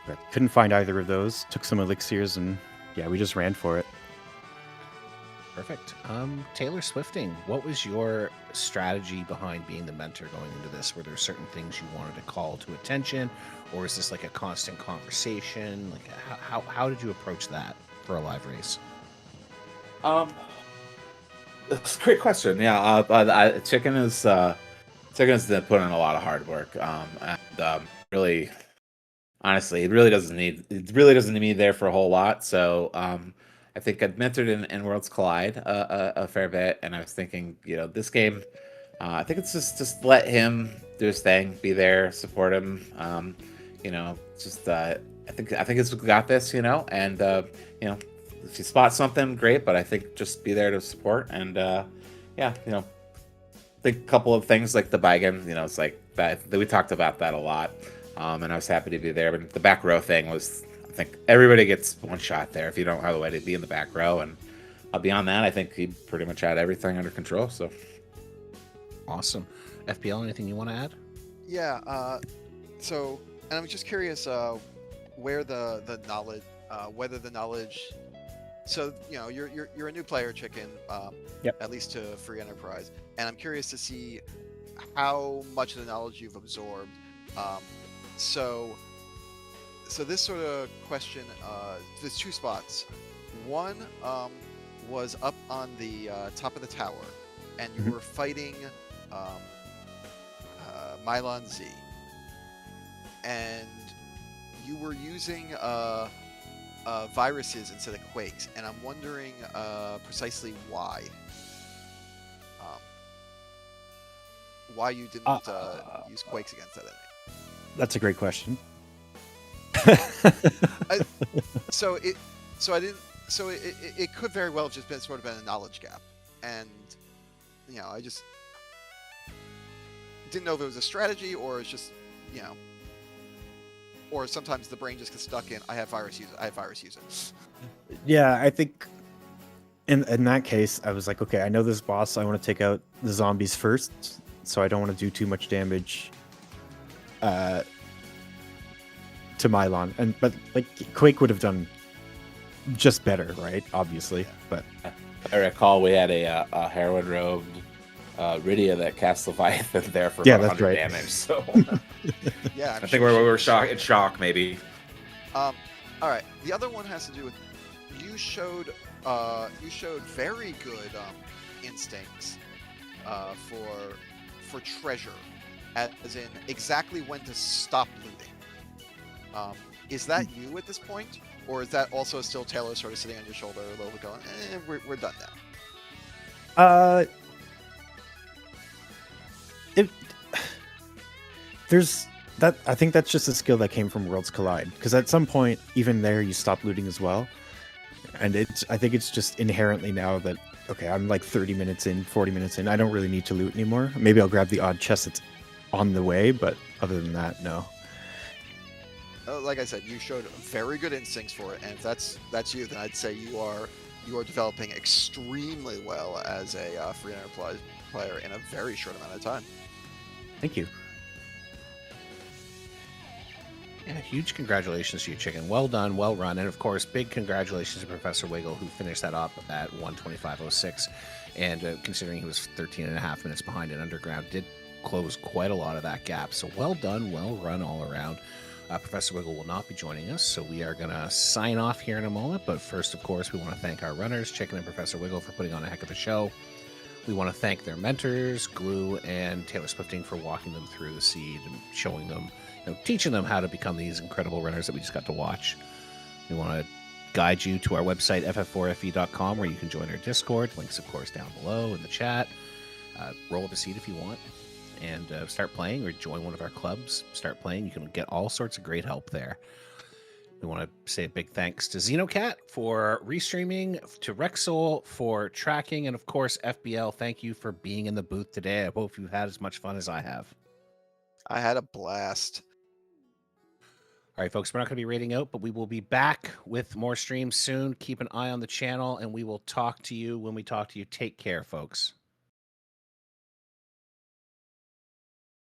But couldn't find either of those. Took some elixirs and we just ran for it. Perfect. Taylor Swifting, what was your strategy behind being the mentor going into this? Were there certain things you wanted to call to attention, or is this like a constant conversation? Like, how did you approach that for a live race? That's a great question. Yeah, Chicken has been putting in a lot of hard work. And really, honestly, it really doesn't need me there for a whole lot. So I think I'd mentored in Worlds Collide a fair bit, and I was thinking, this game, I think it's just let him do his thing, be there, support him. I think it's got this, and if you spot something, great, but I think just be there to support, and think a couple of things like the Baigan, it's like that we talked about that a lot, and I was happy to be there. But the back row thing was, I think everybody gets one shot there if you don't have a way to be in the back row, and beyond that, I think he pretty much had everything under control. So awesome. FPL, anything you want to add? Yeah. So, and I'm just curious where the knowledge, whether the knowledge. So you're a new player, Chicken. At least to Free Enterprise, and I'm curious to see how much of the knowledge you've absorbed. So this sort of question, there's two spots. One was up on the top of the tower, and you were fighting Mylon Z, and you were using viruses instead of quakes, and I'm wondering precisely why. Why you didn't use quakes against that enemy? That's a great question. So I didn't. So it could very well have just been sort of been a knowledge gap, and I just didn't know if it was a strategy or it's just or sometimes the brain just gets stuck in I have virus, use it. I have virus, use it. Yeah, I think in that case, I was like, okay, I know this boss. I want to take out the zombies first, so I don't want to do too much damage to Mylon. But like Quake would have done just better, right? Obviously, but I recall we had a heroin robed Rydia that cast Leviathan there for Yeah, about that's 100 right. damage. So Yeah, I think we were in shock maybe. All right. The other one has to do with you showed very good instincts for treasure, as in exactly when to stop looting. Is that you at this point, or is that also still Taylor sort of sitting on your shoulder a little bit going, we're done now? There's that. I think that's just a skill that came from Worlds Collide, because at some point, even there, you stop looting as well. And I think it's just inherently now that, okay, I'm like 30 minutes in, 40 minutes in, I don't really need to loot anymore. Maybe I'll grab the odd chest that's on the way, but other than that, no. Like I said, you showed very good instincts for it, and if that's you, then I'd say you are developing extremely well as a free enterprise player in a very short amount of time. Thank you. Yeah, huge congratulations to you, Chicken. Well done, well run. And of course, big congratulations to Professor Wiggle, who finished that up at 125.06. And considering he was 13 and a half minutes behind in Underground, did close quite a lot of that gap. So well done, well run all around. Professor Wiggle will not be joining us, so we are going to sign off here in a moment. But first, of course, we want to thank our runners, Chicken and Professor Wiggle, for putting on a heck of a show. We want to thank their mentors, Glue and Taylor Swifting, for walking them through the seed and showing them, teaching them how to become these incredible runners that we just got to watch. We want to guide you to our website, ff4fe.com, where you can join our Discord. Links, of course, down below in the chat. Roll up a seat if you want and start playing, or join one of our clubs. Start playing. You can get all sorts of great help there. We want to say a big thanks to Xenocat for restreaming, to Rexol for tracking, and of course, FBL, thank you for being in the booth today. I hope you've had as much fun as I have. I had a blast. All right, folks, we're not going to be rating out, but we will be back with more streams soon. Keep an eye on the channel, and we will talk to you when we talk to you. Take care, folks.